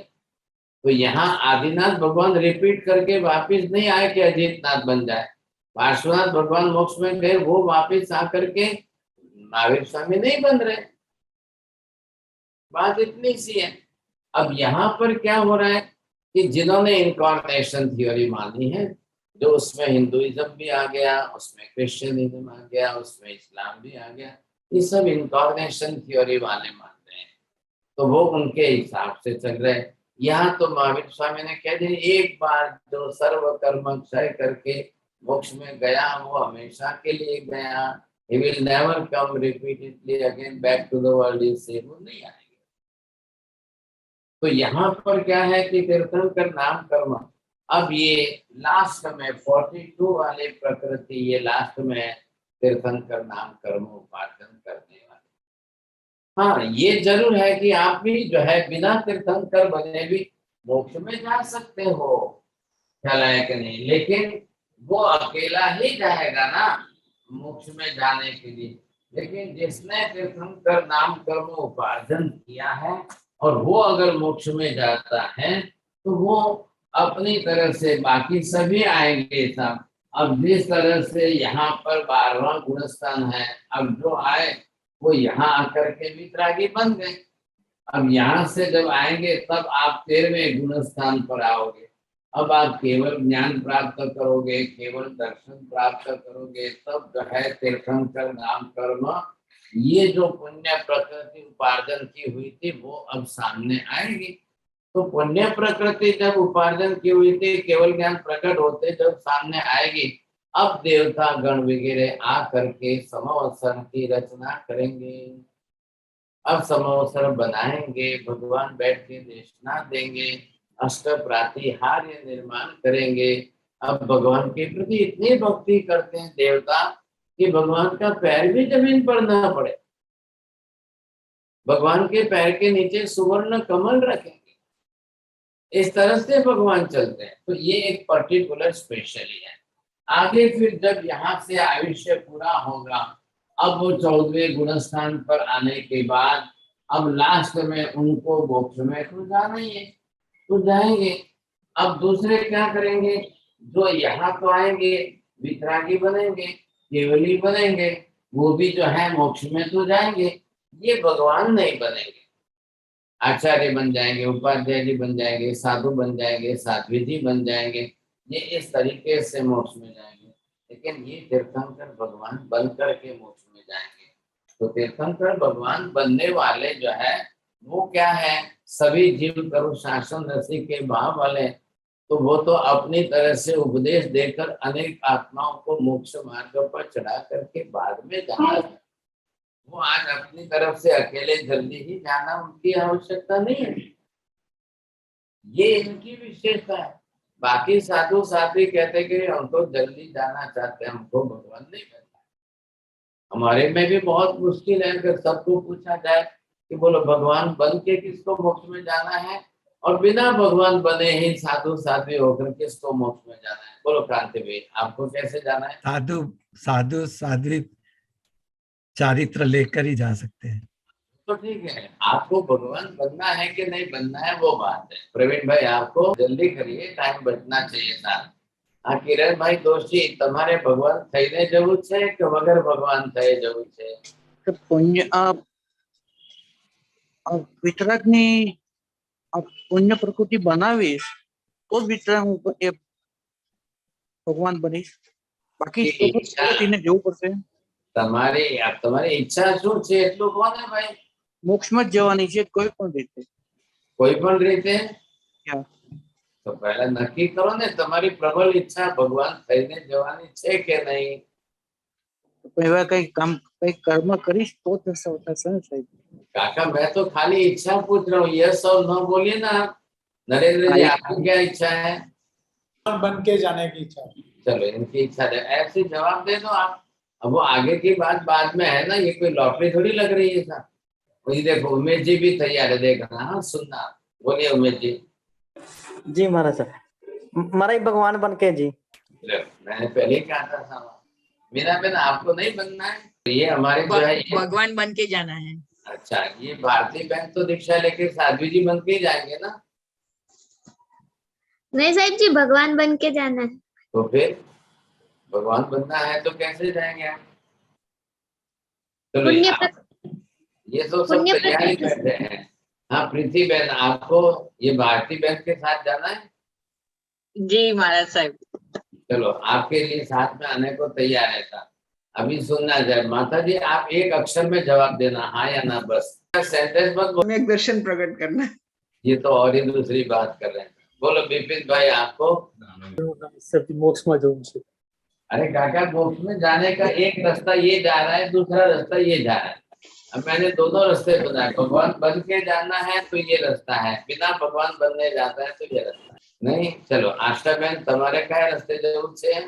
S1: तो यहाँ आदिनाथ भगवान रिपीट करके वापिस नहीं आए कि अजीतनाथ बन जाए। पार्श्वनाथ भगवान मोक्ष में गए, वो वापिस आकर के महावीर स्वामी नहीं बन रहे। बात इतनी सी है। अब यहाँ पर क्या हो रहा है कि जिन्होंने इनकॉर्नेशन थ्योरी मानी है, जो उसमें हिंदुइज्म भी आ गया, उसमें क्रिश्चियनिज्म आ गया, उसमें इस्लाम भी आ गया, ये सब इनकॉर्नेशन थ्योरी वाले मानते हैं, तो वो उनके हिसाब से चल रहे हैं। यहाँ तो महावीर स्वामी ने कह दिया, एक बार जो सर्व कर्म क्षय करके मोक्ष में गया वो हमेशा के लिए गया, he will never come repeatedly again back to the world, इससे वो नहीं आएंगे। तो यहाँ पर क्या है कि तीर्थंकर नाम कर्म, अब ये लास्ट में 42 वाले प्रकृति, ये लास्ट में तीर्थंकर नाम कर्म उपार्जन करने वाले। हाँ ये जरूर है कि आप भी जो है बिना तीर्थंकर बने भी मोक्ष में जा सकते हो, ख्याल है कि नहीं? लेकिन वो अकेला ही जाएगा ना मोक्ष में जाने के लिए, लेकिन जिसने तीर्थंकर नाम कर्म उपार्जन किया है और वो अगर मोक्ष में जाता है तो वो अपनी तरह से बाकी सभी आएंगे सब। अब जिस तरह से यहाँ पर 12वां गुणस्थान है, अब जो आए वो यहाँ आकर के वितरागी बन गए। अब यहाँ से जब आएंगे तब आप 13वें गुणस्थान पर आओगे। अब आप केवल ज्ञान प्राप्त करोगे, केवल दर्शन प्राप्त करोगे, तब जो है तीर्थंकर नाम कर्म ये जो पुण्य प्रकृति उपार्जन की हुई थी वो अब सामने आएगी। तो पुण्य प्रकृति जब उपार्जन की हुई थी, केवल ज्ञान प्रकट होते जब सामने आएगी, अब देवता गण वगैरह आ करके समवत्सर की रचना करेंगे। अब समवत्सर बनाएंगे, भगवान बैठ के देशना देंगे, अष्ट प्रातिहार्य निर्माण करेंगे। अब भगवान के प्रति इतनी भक्ति करते हैं देवता कि भगवान का पैर भी जमीन पर न पड़े, भगवान के पैर के नीचे सुवर्ण कमल रखेंगे। इस तरह से भगवान चलते हैं। तो ये एक पर्टिकुलर स्पेशली है। आगे फिर जब यहाँ से आयुष्य पूरा होगा, अब वो 14वें गुणस्थान पर आने के बाद अब लास्ट में उनको मोक्ष में तो जाना ही है, तो जाएंगे। अब दूसरे क्या करेंगे, जो यहाँ तो आएंगे वितरागी बनेंगे, केवली बनेंगे, वो भी जो है मोक्ष में तो जाएंगे, ये भगवान नहीं बनेंगे। आचार्य बन जाएंगे, उपाध्याय जी बन जाएंगे, साधु बन जाएंगे, साध्वी जी बन जाएंगे, ये इस तरीके से मोक्ष में जाएंगे। लेकिन ये तीर्थंकर भगवान बन करके मोक्ष में जाएंगे। तो तीर्थंकर भगवान बनने वाले जो है वो क्या है, सभी जीव करो शासन रसी के भाव वाले। तो वो तो अपनी तरह से उपदेश देकर अनेक आत्माओं को मोक्ष मार्ग पर चढ़ा करके बाद में जाना है। वो आज अपनी तरफ से अकेले जल्दी ही जाना उनकी आवश्यकता नहीं है, ये इनकी विशेषता है। बाकी साधु साध्वी कहते कि हम तो जल्दी जाना चाहते हैं, हमको भगवान नहीं मिलता। हमारे में भी बहुत मुश्किल है, अगर सबको पूछा जाए कि बोलो भगवान बन के किसको मोक्ष में जाना है और बिना भगवान बने ही साधु साध्वी होकर किसको मोक्ष में जाना है, बोलो क्रांति भाई आपको कैसे जाना है?
S2: साधु साधु साध्वी चारित्र लेकर ही जा सकते हैं।
S1: तो ठीक है, आपको भगवान बनना है कि नहीं बनना है वो बात है। प्रवीण भाई आपको जल्दी करिए, टाइम बचना चाहिए था। हाँ किरण भाई दोषी, તમારે ભગવાન થઈને જવું છે કે વગર ભગવાન થઈ જવું છે?
S3: તો પુણ્ય વિતરાગની પુણ્ય પ્રકૃતિ બનાવીશ તો જ વિતરાગ હું એ ભગવાન બનીશ, બાકી પ્રકૃતિને જવું પડશે।
S1: તમારી ઈચ્છા શું છે એટલું કોને ભાઈ?
S3: મોક્ષમાં જ જવાની છે કોઈ પણ રીતે।
S1: કોઈ પણ રીતે?
S3: Yeah.
S1: તો પહેલા નક્કી કરો ને તમારી પ્રબળ ઈચ્છા ભગવાન થઈને જવાની છે કે નહીં?
S3: એવા કઈ કામ કઈ કર્મ કરીશ તો થશે ને સાહેબ।
S1: काका मैं तो खाली इच्छा पूछ रहा हूँ, यस और नो बोलिए ना। नरेंद्र जी आपकी क्या इच्छा है?
S4: बन के जाने की इच्छा।
S1: चलो इनकी इच्छा है, ऐसे जवाब दे दो आप। अब वो आगे की बात बाद में है ना, ये कोई लॉटरी थोड़ी लग रही है सर। वही देखो उमेश जी भी तैयार है, देखना हाँ सुनना। बोलिए उमेश जी।
S5: जी महाराज सर, महाराज भगवान बन के जी।
S1: मैंने पहले ही कहा था मीरा बहन आपको नहीं बनना है, ये हमारे जो है
S6: भगवान बन के जाना है।
S1: अच्छा, ये भारती बहन तो दीक्षा लेके साध्वी जी बन के ही जाएंगे ना?
S7: नहीं साहब जी, भगवान बन के जाना है।
S1: तो फिर भगवान बनना है तो कैसे जाएंगे आप? चलो ये तो सब तैयारी करते हैं। हाँ प्रीति बहन आपको ये भारती बहन के साथ जाना है?
S6: जी महाराज साहब।
S1: चलो आपके लिए साथ में आने को तैयार है था। अभी सुनना जाए माता जी, आप एक अक्षर में जवाब देना, हाँ या ना, बस सेंटेंस मत बोलो।
S6: एक दर्शन प्रकट करना।
S1: ये तो और ही दूसरी बात कर रहे हैं। बोलो विपिन भाई आपको?
S4: मोक्ष में जाऊं छे।
S1: अरे काका मोक्ष में जाने का एक रास्ता ये जा रहा है, दूसरा रास्ता ये जा रहा है। अब मैंने दोनों रास्ते बताए, भगवान बन के जाना है तो ये रास्ता है, बिना भगवान बनने जाता है तो ये रास्ता है। नहीं चलो आशा बहन तुम्हारे क्या रास्ते जरूर से है?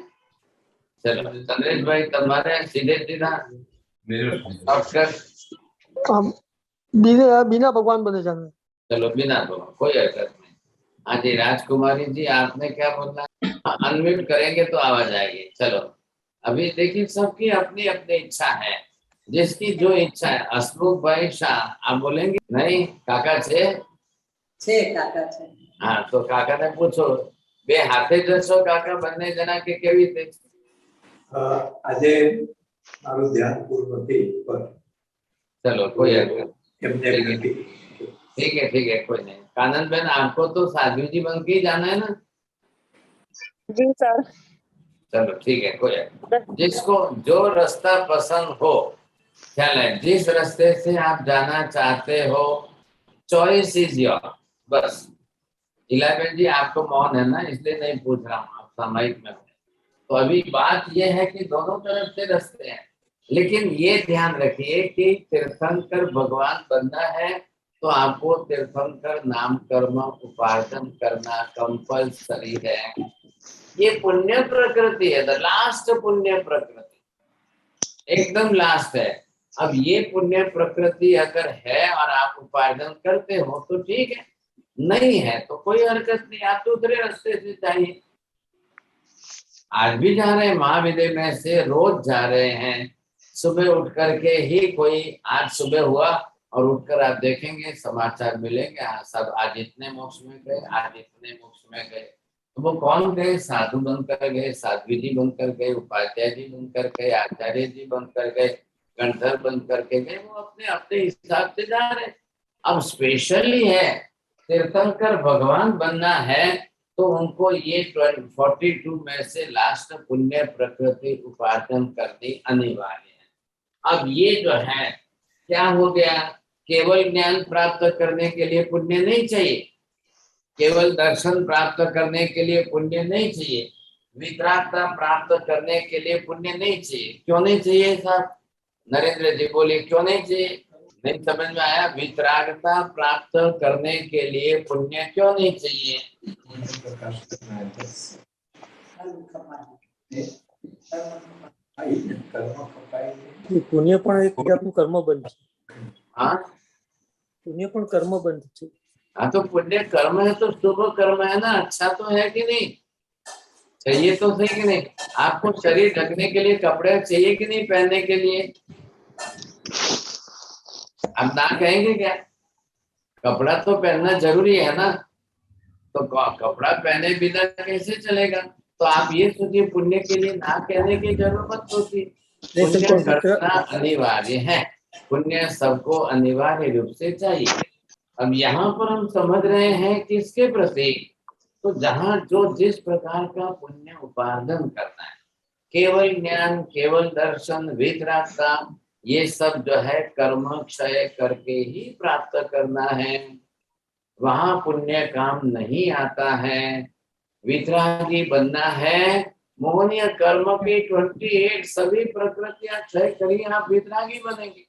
S1: चलो चंद्रेश भाई तुम्हारे सीधे सीधा
S4: बिना भगवान बने जाना है।
S1: चलो बिना भगवान, कोई हरकत नहीं। हाँ जी राजकुमारी जी आपने क्या बोलना है? अनम्यूट करेंगे तो आवाज आएगी। चलो अभी देखिए सबकी अपनी अपनी इच्छा है, जिसकी जो इच्छा है। हसमुख भाई शाह, आप बोलेंगे नहीं काका छे? हाँ तो काका ने पूछो बे हाथे जशो काका બંને જણા કે કેવી રીતે?
S8: આજે મારું ધ્યાન પૂર્ણ નથી પર
S1: चलो कोई हरकत
S8: એમને
S1: ठीक है।
S8: વિનંતી
S1: ठीक है कोई नहीं। कानन बहन आपको तो साध्वी जी बन के ही जाना है ना?
S9: जी सर।
S1: चलो ठीक है कोई हरकत नहीं। जिसको जो रास्ता पसंद हो, ख्याल है जिस रास्ते से आप जाना चाहते हो, चॉइस इज योर। बस इलाबेन जी आपको मौन है ना, इसलिए नहीं पूछ रहा हूँ, आप सामयिक में। तो अभी बात यह है कि दोनों तरफ से रास्ते हैं, लेकिन ये ध्यान रखिए कि तीर्थंकर भगवान बनना है तो आपको तीर्थंकर नाम कर्म उपार्जन करना कंपल्सरी है। ये पुण्य प्रकृति है, द लास्ट पुण्य प्रकृति, एकदम लास्ट है। अब ये पुण्य प्रकृति अगर है और आप उपार्जन करते हो तो ठीक है, नहीं है तो कोई हरकत नहीं, आप दूसरे रास्ते से जाइए। आज भी जा रहे हैं महाविद्य में से, रोज जा रहे हैं। सुबह उठ करके ही कोई, आज सुबह हुआ और उठकर आप देखेंगे समाचार मिलेंगे, हाँ सब आज इतने मोक्ष में गए, आज इतने मोक्ष में गए। तो वो कौन गए? साधु बनकर गए, साध्वी जी बनकर गए, उपाध्याय जी बनकर गए, आचार्य जी बनकर गए, गंधर्व बनकर के गए। वो अपने अपने हिसाब से जा रहे। अब स्पेशली है तीर्थंकर भगवान बनना है तो उनको ये 42 में से लास्ट पुण्य प्रकृति उपार्जन करनी अनिवार्य है। अब ये जो है क्या हो गया, केवल ज्ञान प्राप्त करने के लिए पुण्य नहीं चाहिए, केवल दर्शन प्राप्त करने के लिए पुण्य नहीं चाहिए, वितरागता प्राप्त करने के लिए पुण्य नहीं चाहिए। क्यों नहीं चाहिए साहब? नरेंद्र जी बोलिए क्यों नहीं चाहिए? नहीं समझ में आया? वितरागता प्राप्त करने के लिए पुण्य क्यों नहीं चाहिए?
S8: પ્રકાશ કરનાર કર્મ કપાય
S4: પુણ્ય પણ એક જાતનું કર્મ બંધ છે.
S1: हाँ
S4: પુણ્ય પણ કર્મ બંધ છે.
S1: हाँ तो पुण्य कर्म है तो शुभ कर्म है ना, अच्छा तो है कि नहीं? चाहिए तो सही कि नहीं? आपको शरीर ढकने के लिए कपड़े चाहिए कि नहीं पहनने के लिए? आप ना कहेंगे क्या? कपड़ा तो पहनना जरूरी है ना, तो कपड़ा पहने बिना कैसे चलेगा? तो आप ये सोचिए पुण्य के लिए ना कहने की जरूरत होती, पुण्य करना अनिवार्य है, पुण्य सबको अनिवार्य रूप से चाहिए। अब यहाँ पर हम समझ रहे हैं किसके प्रति, तो जहाँ जो जिस प्रकार का पुण्य उपार्जन करना है, केवल ज्ञान, केवल दर्शन, वितरागता, ये सब जो है कर्म क्षय करके ही प्राप्त करना है, वहां पुण्य काम नहीं आता है। वितरागी बनना है, मोहनीय कर्म की 28 सभी प्रकृतियां क्षय करिए, आप वितरागी बनेंगे।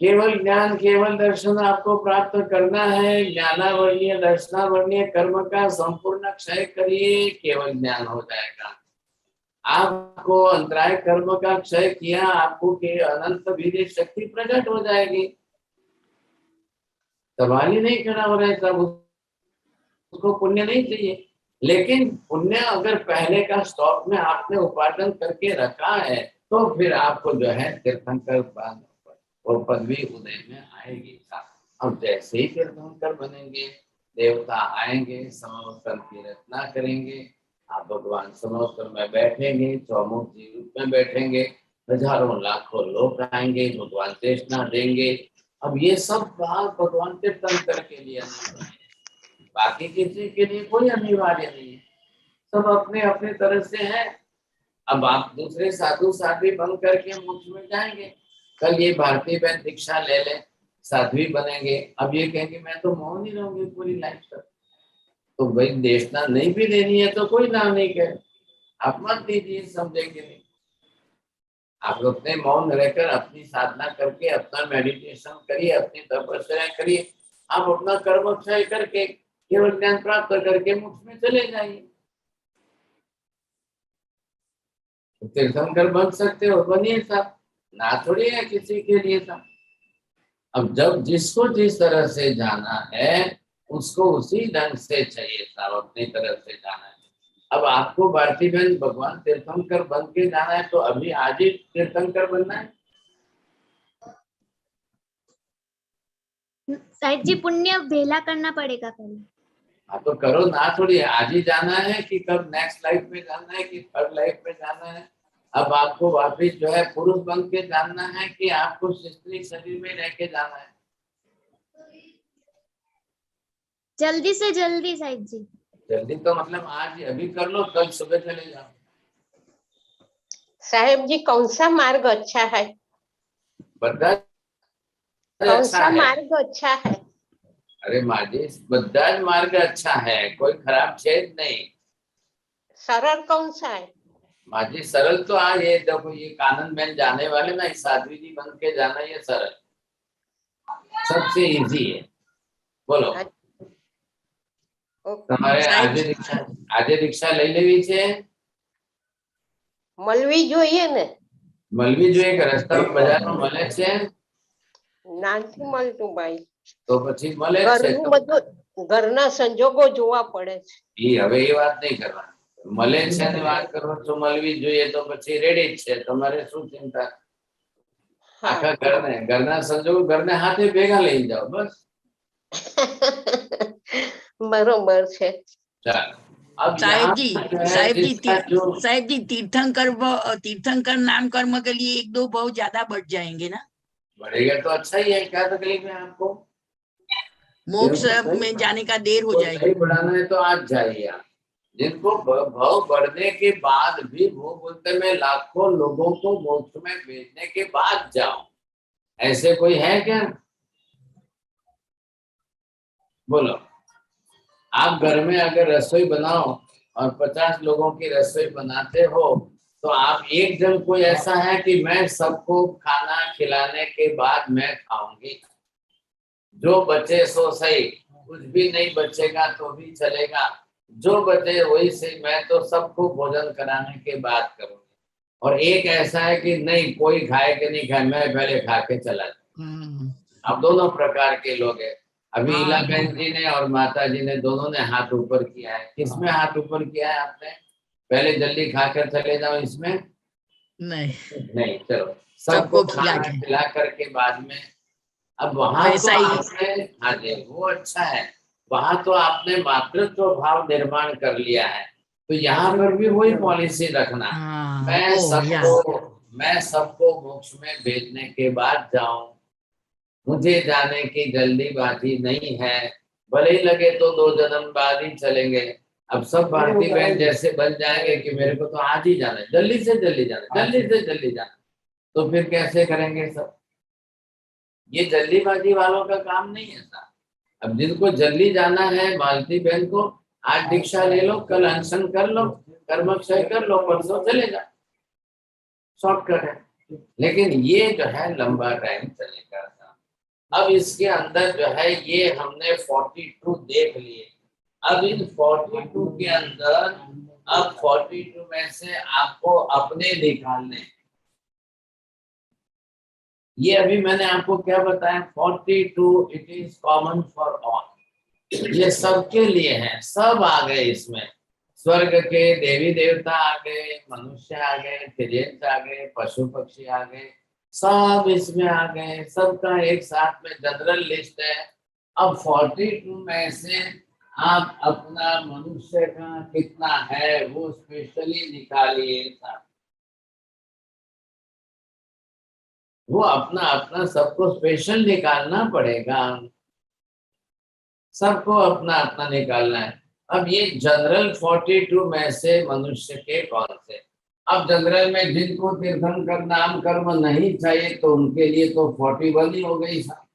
S1: केवल ज्ञान, केवल दर्शन आपको प्राप्त करना है, ज्ञानावर्णीय दर्शनावर्णीय कर्म का संपूर्ण क्षय करिए, केवल ज्ञान हो जाएगा। आपको अंतराय कर्म का क्षय किया, आपको के अनंत वीर्य शक्ति प्रकट हो जाएगी। सवाल ही नहीं खड़ा हो रहा है सब, उसको पुण्य नहीं चाहिए। लेकिन पुण्य अगर पहले का स्टॉक में आपने उपार्जन करके रखा है तो फिर आपको जो है तीर्थंकर और पदवी उदय में आएगी। अब जैसे ही तीर्थंकर बनेंगे, देवता आएंगे, समवस्त्र की रचना करेंगे, आप भगवान समवस्त्र में बैठेंगे, चौमुख जी रूप में बैठेंगे, हजारों लाखों लोग आएंगे, भगवान देशना देंगे। अब ये सब बात भगवान तीर्थंकर के लिए अनिवार्य है, बाकी किसी के लिए कोई अनिवार्य नहीं है, सब अपने अपने तरह से है। अब आप दूसरे साधु साध्वी बन करके मोक्ष में जाएंगे, कल ये भारतीय बहन दीक्षा ले ले, साध्वी बनेंगे, अब ये कहेंगे मैं तो मौन ही रहूंगी पूरी लाइफ तक। तो भाई देशना नहीं भी देनी है तो कोई नाम नहीं कहे, आप मत दीजिए, समझेंगे नहीं। आप अपने मौन रहकर अपनी साधना करके अपना मेडिटेशन करिए, अपनी तपस्या करिए, आप अपना कर्म क्षय करके केवल ज्ञान प्राप्त करके मोक्ष में चले जाइए। तीर्थंकर बन सकते हो, बनिए साहब, ना थोड़ी है किसी के लिए साहब। अब जब जिसको जिस तरह से जाना है उसको उसी ढंग से चाहिए साहब, अपनी तरफ से जाना है। अब आपको भारती बहन भगवान तीर्थंकर बन के जाना है, तो अभी आज ही तीर्थंकर बनना है।
S7: साहिब जी पुण्य भेला करना पड़ेगा पहले।
S1: हाँ तो करो ना, थोड़ी आज ही जाना है कि कब नेक्स्ट लाइफ में जाना है कि थर्ड लाइफ में जाना है। अब आपको वापिस जो है पुरुष बन के जानना है कि आपको स्त्री शरीर में रह के जाना है।
S7: जल्दी से जल्दी साहिब जी।
S1: जल्दी तो मतलब आज ही अभी कर लो, कल सुबह चले जाओ।
S9: साहेब जी कौन सा मार्ग अच्छा है?
S1: બધા
S9: कौन
S1: अच्छा
S9: सा
S1: है।
S9: मार्ग अच्छा है?
S1: अरे माजी બધા જ मार्ग अच्छा है, कोई खराब है नहीं।
S9: सरल कौन सा है?
S1: माजी सरल तो आज ये देखो, ये कानन बहन जाने वाले ना, इस साध्वी जी बन के जाना, ये सरल सबसे इजी है। बोलो
S9: ओके।
S1: તમારે
S6: સાહેબ
S1: આજે રિક્ષા લઈ લેવી છે?
S9: મળવી જોઈએ ને?
S1: મળવી જોઈએ કે રસ્તા બજારમાં મળે છે?
S9: નથી મળતું ભાઈ.
S1: તો પછી મળે જ છે
S9: ઘરનું
S1: તો
S9: બધું ઘરના સંજોગો જોવા પડે છે.
S1: હવે એ વાત નહીં કરવાની, મળે છે ને વાત કરો છો મળવી જોઈએ તો પછી રેડી જ છે, તમારે શું ચિંતા?
S9: હા.
S1: આખા ઘરના સંજોગો ઘરને હાથે ભેગા લઈ જાઓ બસ।
S9: બરોબર છે।
S1: ચાલો अब
S6: साहेब
S1: यहाँ
S6: जी
S1: जो है
S6: साहेब जी
S1: जिसका जो
S6: साहेब जी तीर्थंकर नाम कर्म के लिए 1-2 बहुत ज्यादा बढ़ जाएंगे ना।
S1: बढ़ेगा तो अच्छा ही है, क्या तकलीफ है आपको?
S6: मोक्ष
S1: जिनको
S6: में जाने का देर हो
S1: को
S6: जाएगी।
S1: नहीं बढ़ाना है तो आज जाइए आप। जिनको भाव बढ़ने के बाद भी वो बोलते मैं लाखों लोगों को मोक्ष में भेजने के बाद जाऊं, ऐसे कोई है क्या? बोलो। आप घर में अगर रसोई बनाओ और 50 लोगों की रसोई बनाते हो, तो आप एक जन कोई ऐसा है कि मैं सबको खाना खिलाने के बाद मैं खाऊंगी, जो बचे सो सही, कुछ भी नहीं बचेगा तो भी चलेगा, जो बचे वही सही, मैं तो सबको भोजन कराने के बाद करूंगी। और एक ऐसा है कि नहीं कोई खाए कि नहीं खाए, मैं पहले खा के चला जाऊं। अब दोनों प्रकार के लोग हैं। अभी
S6: हाँ।
S1: इला बहन जी ने और माता जी ने दोनों ने हाथ ऊपर किया है। किसमें हाथ ऊपर किया है आपने? पहले जल्दी खाकर चले जाओ, इसमें नहीं चलो सबको
S6: सबको खिला
S1: खाना
S6: के।
S1: खिला करके बाद में। अब वहां तो
S6: वैसा ही।
S1: आपने, हाँ जी वो अच्छा है, वहां तो आपने मातृत्व भाव निर्माण कर लिया है, तो यहाँ पर भी वही पॉलिसी रखना है।
S6: हाँ,
S1: मैं सबको मोक्ष में भेजने के बाद जाऊं, मुझे जाने की जल्दीबाजी नहीं है, भले ही लगे तो 2 जन्म बाद ही चलेंगे। अब सब भारतीय बहन जैसे बन जाएंगे कि मेरे को तो आज ही जाना है, जल्दी से जल्दी जाना, जल्दी से जल्दी जाना, तो फिर कैसे करेंगे सब? ये जल्दीबाजी वालों का काम नहीं है साहब। अब जिनको जल्दी जाना है मालती बहन को, आज दीक्षा ले लो, कल अनशन कर लो, कर्मक्षय कर लो, परसों चले जाओ, शॉर्टकट है। लेकिन ये जो है लंबा टाइम चलेगा। अब इसके अंदर जो है ये हमने 42 देख लिए। अब इन 42 के अंदर अब 42 में से आपको अपने निकालने, ये अभी मैंने आपको क्या बताया, 42 it is common for all, ये सबके लिए है, सब आ गए इसमें। स्वर्ग के देवी देवता आ गए, मनुष्य आ गए, तिर्यक आ गए, पशु पक्षी आ गए, सब इसमें आ गए, सबका एक साथ में जनरल लिस्ट है। अब 42 में से आप अपना मनुष्य का कितना है वो स्पेशली निकालिए साहब। वो अपना अपना सबको स्पेशल निकालना पड़ेगा, सबको अपना अपना निकालना है। अब ये जनरल 42 में से मनुष्य के कौन से? अब जनरल में जिनको तीर्थंकर नाम कर्म नहीं चाहिए तो उनके लिए तो 41 ही हो गई साहब।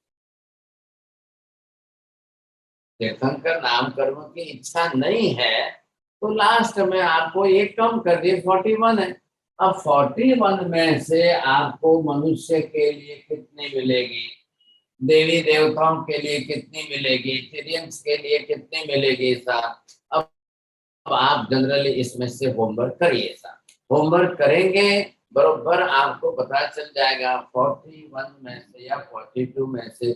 S1: तीर्थंकर नाम कर्म की इच्छा नहीं है तो लास्ट में आपको एक कम कर दिए, 41 है। अब 41 में से आपको मनुष्य के लिए कितनी मिलेगी, देवी देवताओं के लिए कितनी मिलेगी, तिर्यंस के लिए कितनी मिलेगी साहब? अब आप जनरली इसमें से होमवर्क करिए साहब। होमवर्क करेंगे बरोबर आपको पता चल जाएगा 41 में से या 42 में से।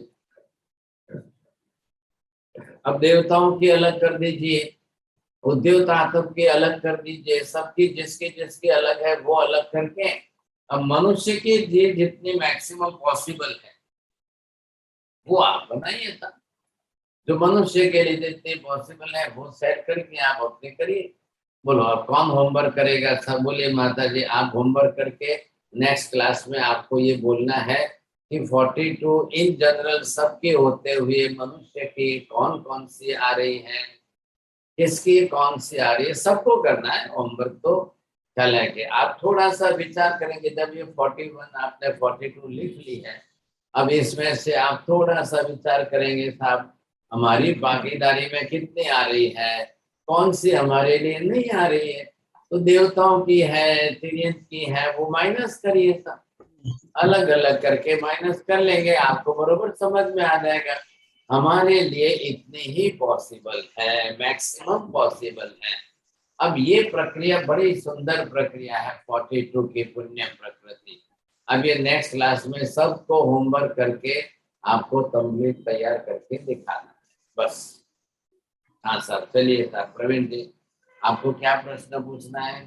S1: अब देवताओं की अलग कर दीजिए, उद्योतात्म की अलग कर दीजिए, सबकी जिसकी जिसकी अलग है वो अलग करके अब मनुष्य की ये जितनी मैक्सिमम पॉसिबल है वो आप बनाइए था। जो मनुष्य के लिए जितनी पॉसिबल है वो सेट करके आप अपने करिए। बोलो अब कौन होमवर्क करेगा? सब बोले माता जी आप होमवर्क करके नेक्स्ट क्लास में आपको ये बोलना है कि 42 इन जनरल सबके होते हुए मनुष्य की कौन कौन सी आ रही है, किसकी कौन सी आ रही है, सबको करना है होमवर्क। तो ख्याल है कि आप थोड़ा सा विचार करेंगे। जब ये 41 आपने 42 लिख ली है, अब इसमें से आप थोड़ा सा विचार करेंगे साहब हमारी भागीदारी में कितनी आ रही है, कौन सी हमारे लिए नहीं आ रही है। तो देवताओं की है, तिर्यंत की है, वो माइनस करिए साहब, अलग अलग करके माइनस कर लेंगे, आपको बरोबर समझ में आ जाएगा। हमारे लिए इतनी ही पॉसिबल है, मैक्सिमम पॉसिबल है। अब ये प्रक्रिया बड़ी सुंदर प्रक्रिया है 42 की पुण्य प्रकृति। अब ये नेक्स्ट क्लास में सबको होमवर्क करके आपको कंप्लीट तैयार करके दिखाना है बस। हाँ सर, चलिए सर। प्रवीण जी आपको क्या प्रश्न पूछना है?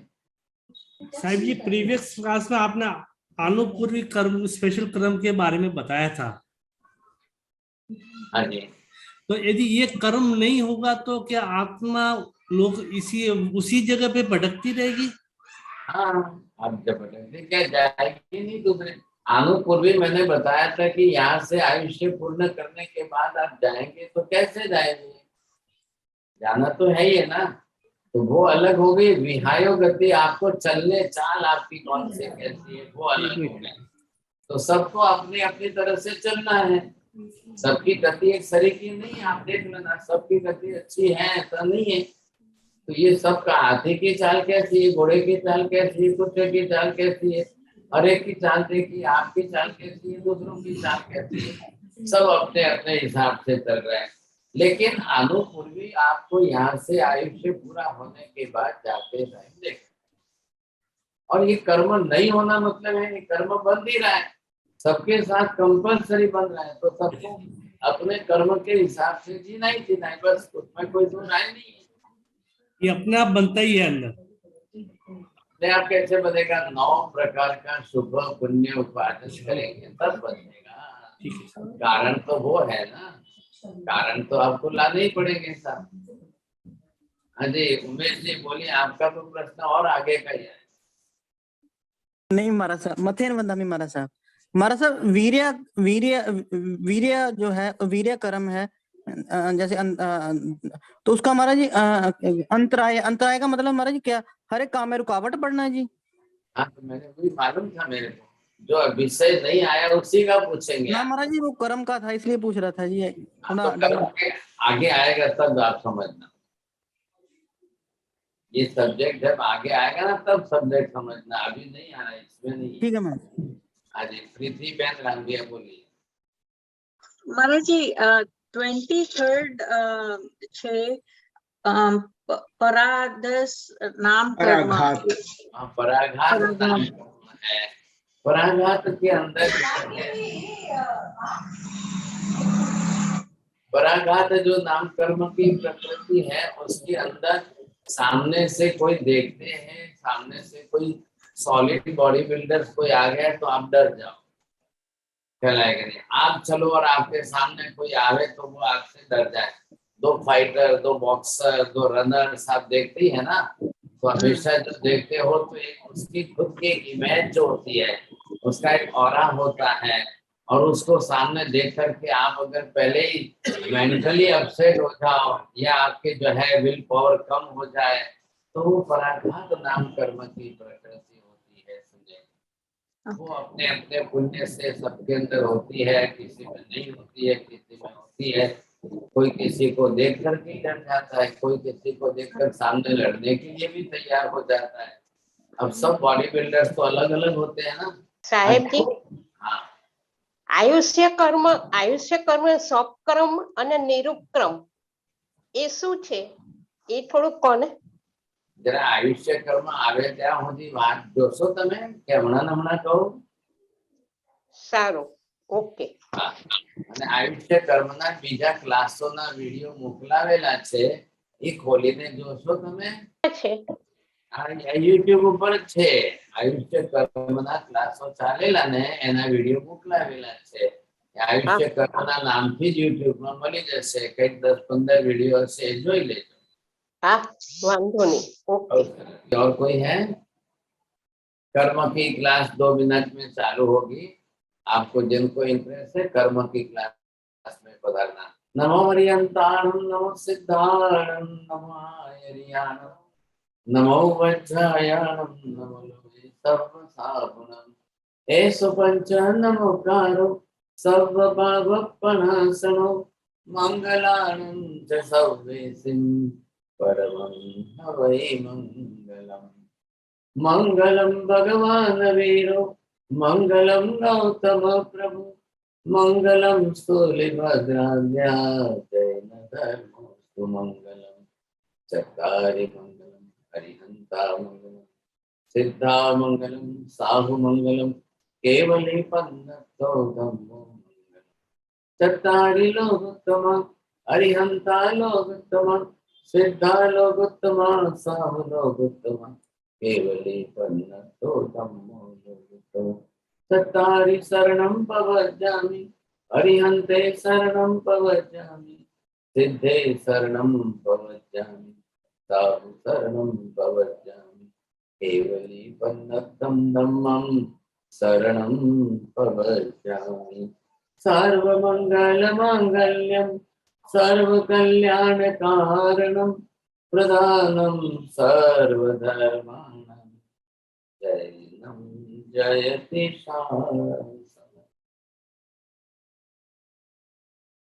S10: साहब जी प्रीवियस क्लास में आपने अनुपूर्वी कर्म स्पेशल कर्म के बारे में बताया था।
S1: हाँ जी।
S10: तो यदि ये कर्म नहीं होगा तो क्या आत्मा लोग उसी जगह पे भटकती रहेगी?
S1: हाँ, अब जब भटकती क्या जाएगी नहीं दूसरे। अनुपूर्वी मैंने बताया था कि यहाँ से आयुष्य पूर्ण करने के बाद आप जाएंगे तो कैसे जाएंगे? जाना तो है ही है ना। तो वो अलग हो गई। विहायो गति, आपको चलने चाल आपकी कौन से कैसी है वो अलग हो गई। तो सबको अपनी अपनी तरह से चलना है। सबकी गति एक सरीकी नहीं है, आप देख लेना सबकी गति अच्छी है ऐसा नहीं है। तो ये सबका हाथी की चाल कैसी है, घोड़े की चाल कैसी है, कुत्ते की चाल कैसी है, हर एक की चाल देखिए, आपकी चाल कैसी है, दूसरों की चाल कैसी है, सब अपने अपने हिसाब से चल रहे हैं। लेकिन अनुपूर्वी आपको यहाँ से आयुष्य पूरा होने के बाद जाते रहेंगे। और ये कर्म नहीं होना मतलब है ये कर्म बन ही रहा है, सबके साथ कंपल्सरी बन रहा है। तो सबको अपने कर्म के हिसाब से जीना ही जीना है बस, उसमें कोई दो राय नहीं है।
S10: ये अपने आप बनता ही है अंदर।
S1: अपने आप कैसे बनेगा? 9 प्रकार का शुभ पुण्य उपार्जन करेंगे तब बनेगा।
S10: ठीक है।
S1: कारण तो वो है ना, कारण तो आपको लाने ही पड़ेंगे साहब। हाँ जी उमेश जी बोलिए, आपका तो प्रश्न और आगे का ही है।
S5: नहीं महाराज साहब, मथेन वंदामी महाराज साहब। महाराज साहब वीर्य वीर्य वीर्य जो है वीर्य कर्म है, जैसे तो उसका महाराज जी अंतराय अंतराय का मतलब महाराज जी क्या हर एक काम में रुकावट पड़ना है जी?
S1: हाँ तो मैंने वही मालूम था मेरे को, जो विषय नहीं आया उसी का पूछेंगे
S5: ना
S1: आप।
S5: महाराज जी वो कर्म का था इसलिए पूछ रहा था जी। थोड़ा
S1: तो कर्म के आगे आएगा तब आप समझना। ये सब्जेक्ट जब आगे आएगा ना तब सब्जेक्ट समझना, अभी नहीं आ रहा है, इसमें नहीं है।
S5: ठीक है मैम।
S1: हाँ जी प्रीति बहन रामदिया बोलिए।
S6: महाराज जी 23rd છે पराधस नाम कर्म।
S1: हाँ पराघात नाम कर्म है। पराघात के अंदर पराघात जो नाम कर्म की प्रकृति है उसके अंदर सामने से कोई देखते हैं, सामने से कोई सॉलिड बॉडी बिल्डर कोई आ गया तो आप डर जाओ, कहलाएगा नहीं। आप चलो और आपके सामने कोई आवे तो वो आपसे डर जाए। 2 फाइटर, 2 बॉक्सर, 2 रनर्स आप देखते ही है ना, तो हमेशा जो देखते हो तो एक उसकी खुद की एक इमेज जो होती है, उसका एक ऑरा होता है, और उसको सामने देख करके आप अगर पहले ही मेंटली अपसेट हो जाओ या आपके जो है विल पावर कम हो जाए तो वो पराघात नाम कर्म की प्रकृति होती है। समझे? वो अपने अपने पुण्य से सबके अंदर होती है, किसी में नहीं होती है, किसी में होती है। कोई किसी को देख कर के डर जाता है, कोई किसी को देखकर सामने लड़ने के लिए भी तैयार हो जाता है। अब सब बॉडी बिल्डर्स तो अलग अलग होते हैं ना
S9: સાહેબ જી
S1: हाँ
S9: આયુષ્ય કર્મ સપક્રમ અને નિરુપક્રમ એ શું છે એ થોડુંક કોને?
S1: जरा आयुष्य कर्म आवे ત્યાં સુધી વાત જોશો તમે કે હમણાં કહો?
S9: સારું ઓકે.
S1: અને આયુષ્ય કર્મના બીજા ક્લાસોના વિડિયો મોકલાવેલા છે, એ ખોલીને જોશો તમે
S9: છે
S1: આ યુટ્યુબ ઉપર જ છે આયુષ્ય કર્મના ક્લાસો ચાલેલા ને એના વિડીયો મોકલાવેલા છે આયુષ્ય કર્મના નામથી જ યુટ્યુબ માં મળી જશે કઈક 10-15 વિડીયો હશે એ જોઈ લેજો
S9: હા વાંધો નહીં ઓકે
S1: और कोई है कर्म की क्लास 2 मिनट में चालू होगी आपको जिनको इंटरेस्ट है कर्म की क्लास में पधारना नमो हरियंताणं नमो सिद्धाणं नमो हरियाणं नमो वज्रायाणं नमो लोके सर्वसागुणं एषु पंच नमोकारो सर्वभावपणासनो मंगलानं च सर्वेसिं परमं हवै मंगलम् मंगलम भगवान वीरो मंगलम गौतम प्रभु मंगलम स्थूलिभद्राद्या जैन धर्मो सुमंगलम चत्वारि मंगलम हरिहंता मंगलम सिद्धा मंगलम साहु मंगलम केवली पन्नतो धम्मो मंगलम चत्वारि लोकोत्तम हरिहंता लोकोत्तम सिद्धा लोकोत्तम साहु लोकोत्तम केवली पन्नतो धम्मो लोकोत्तम चत्वारि शरणं प्रवज्जामि हरिहन्ते शरणं प्रवज्जामि सिद्धे शरणं प्रवज्जामि साहु शरणं प्रवज्जामि केवली पन्नतं धम्मं शरणं प्रवज्जामि सर्वमङ्गलमाङ्गल्यं सर्वकल्याणकारणं प्रधानं सर्वधर्माणां जयनं जयति शास्त्रम्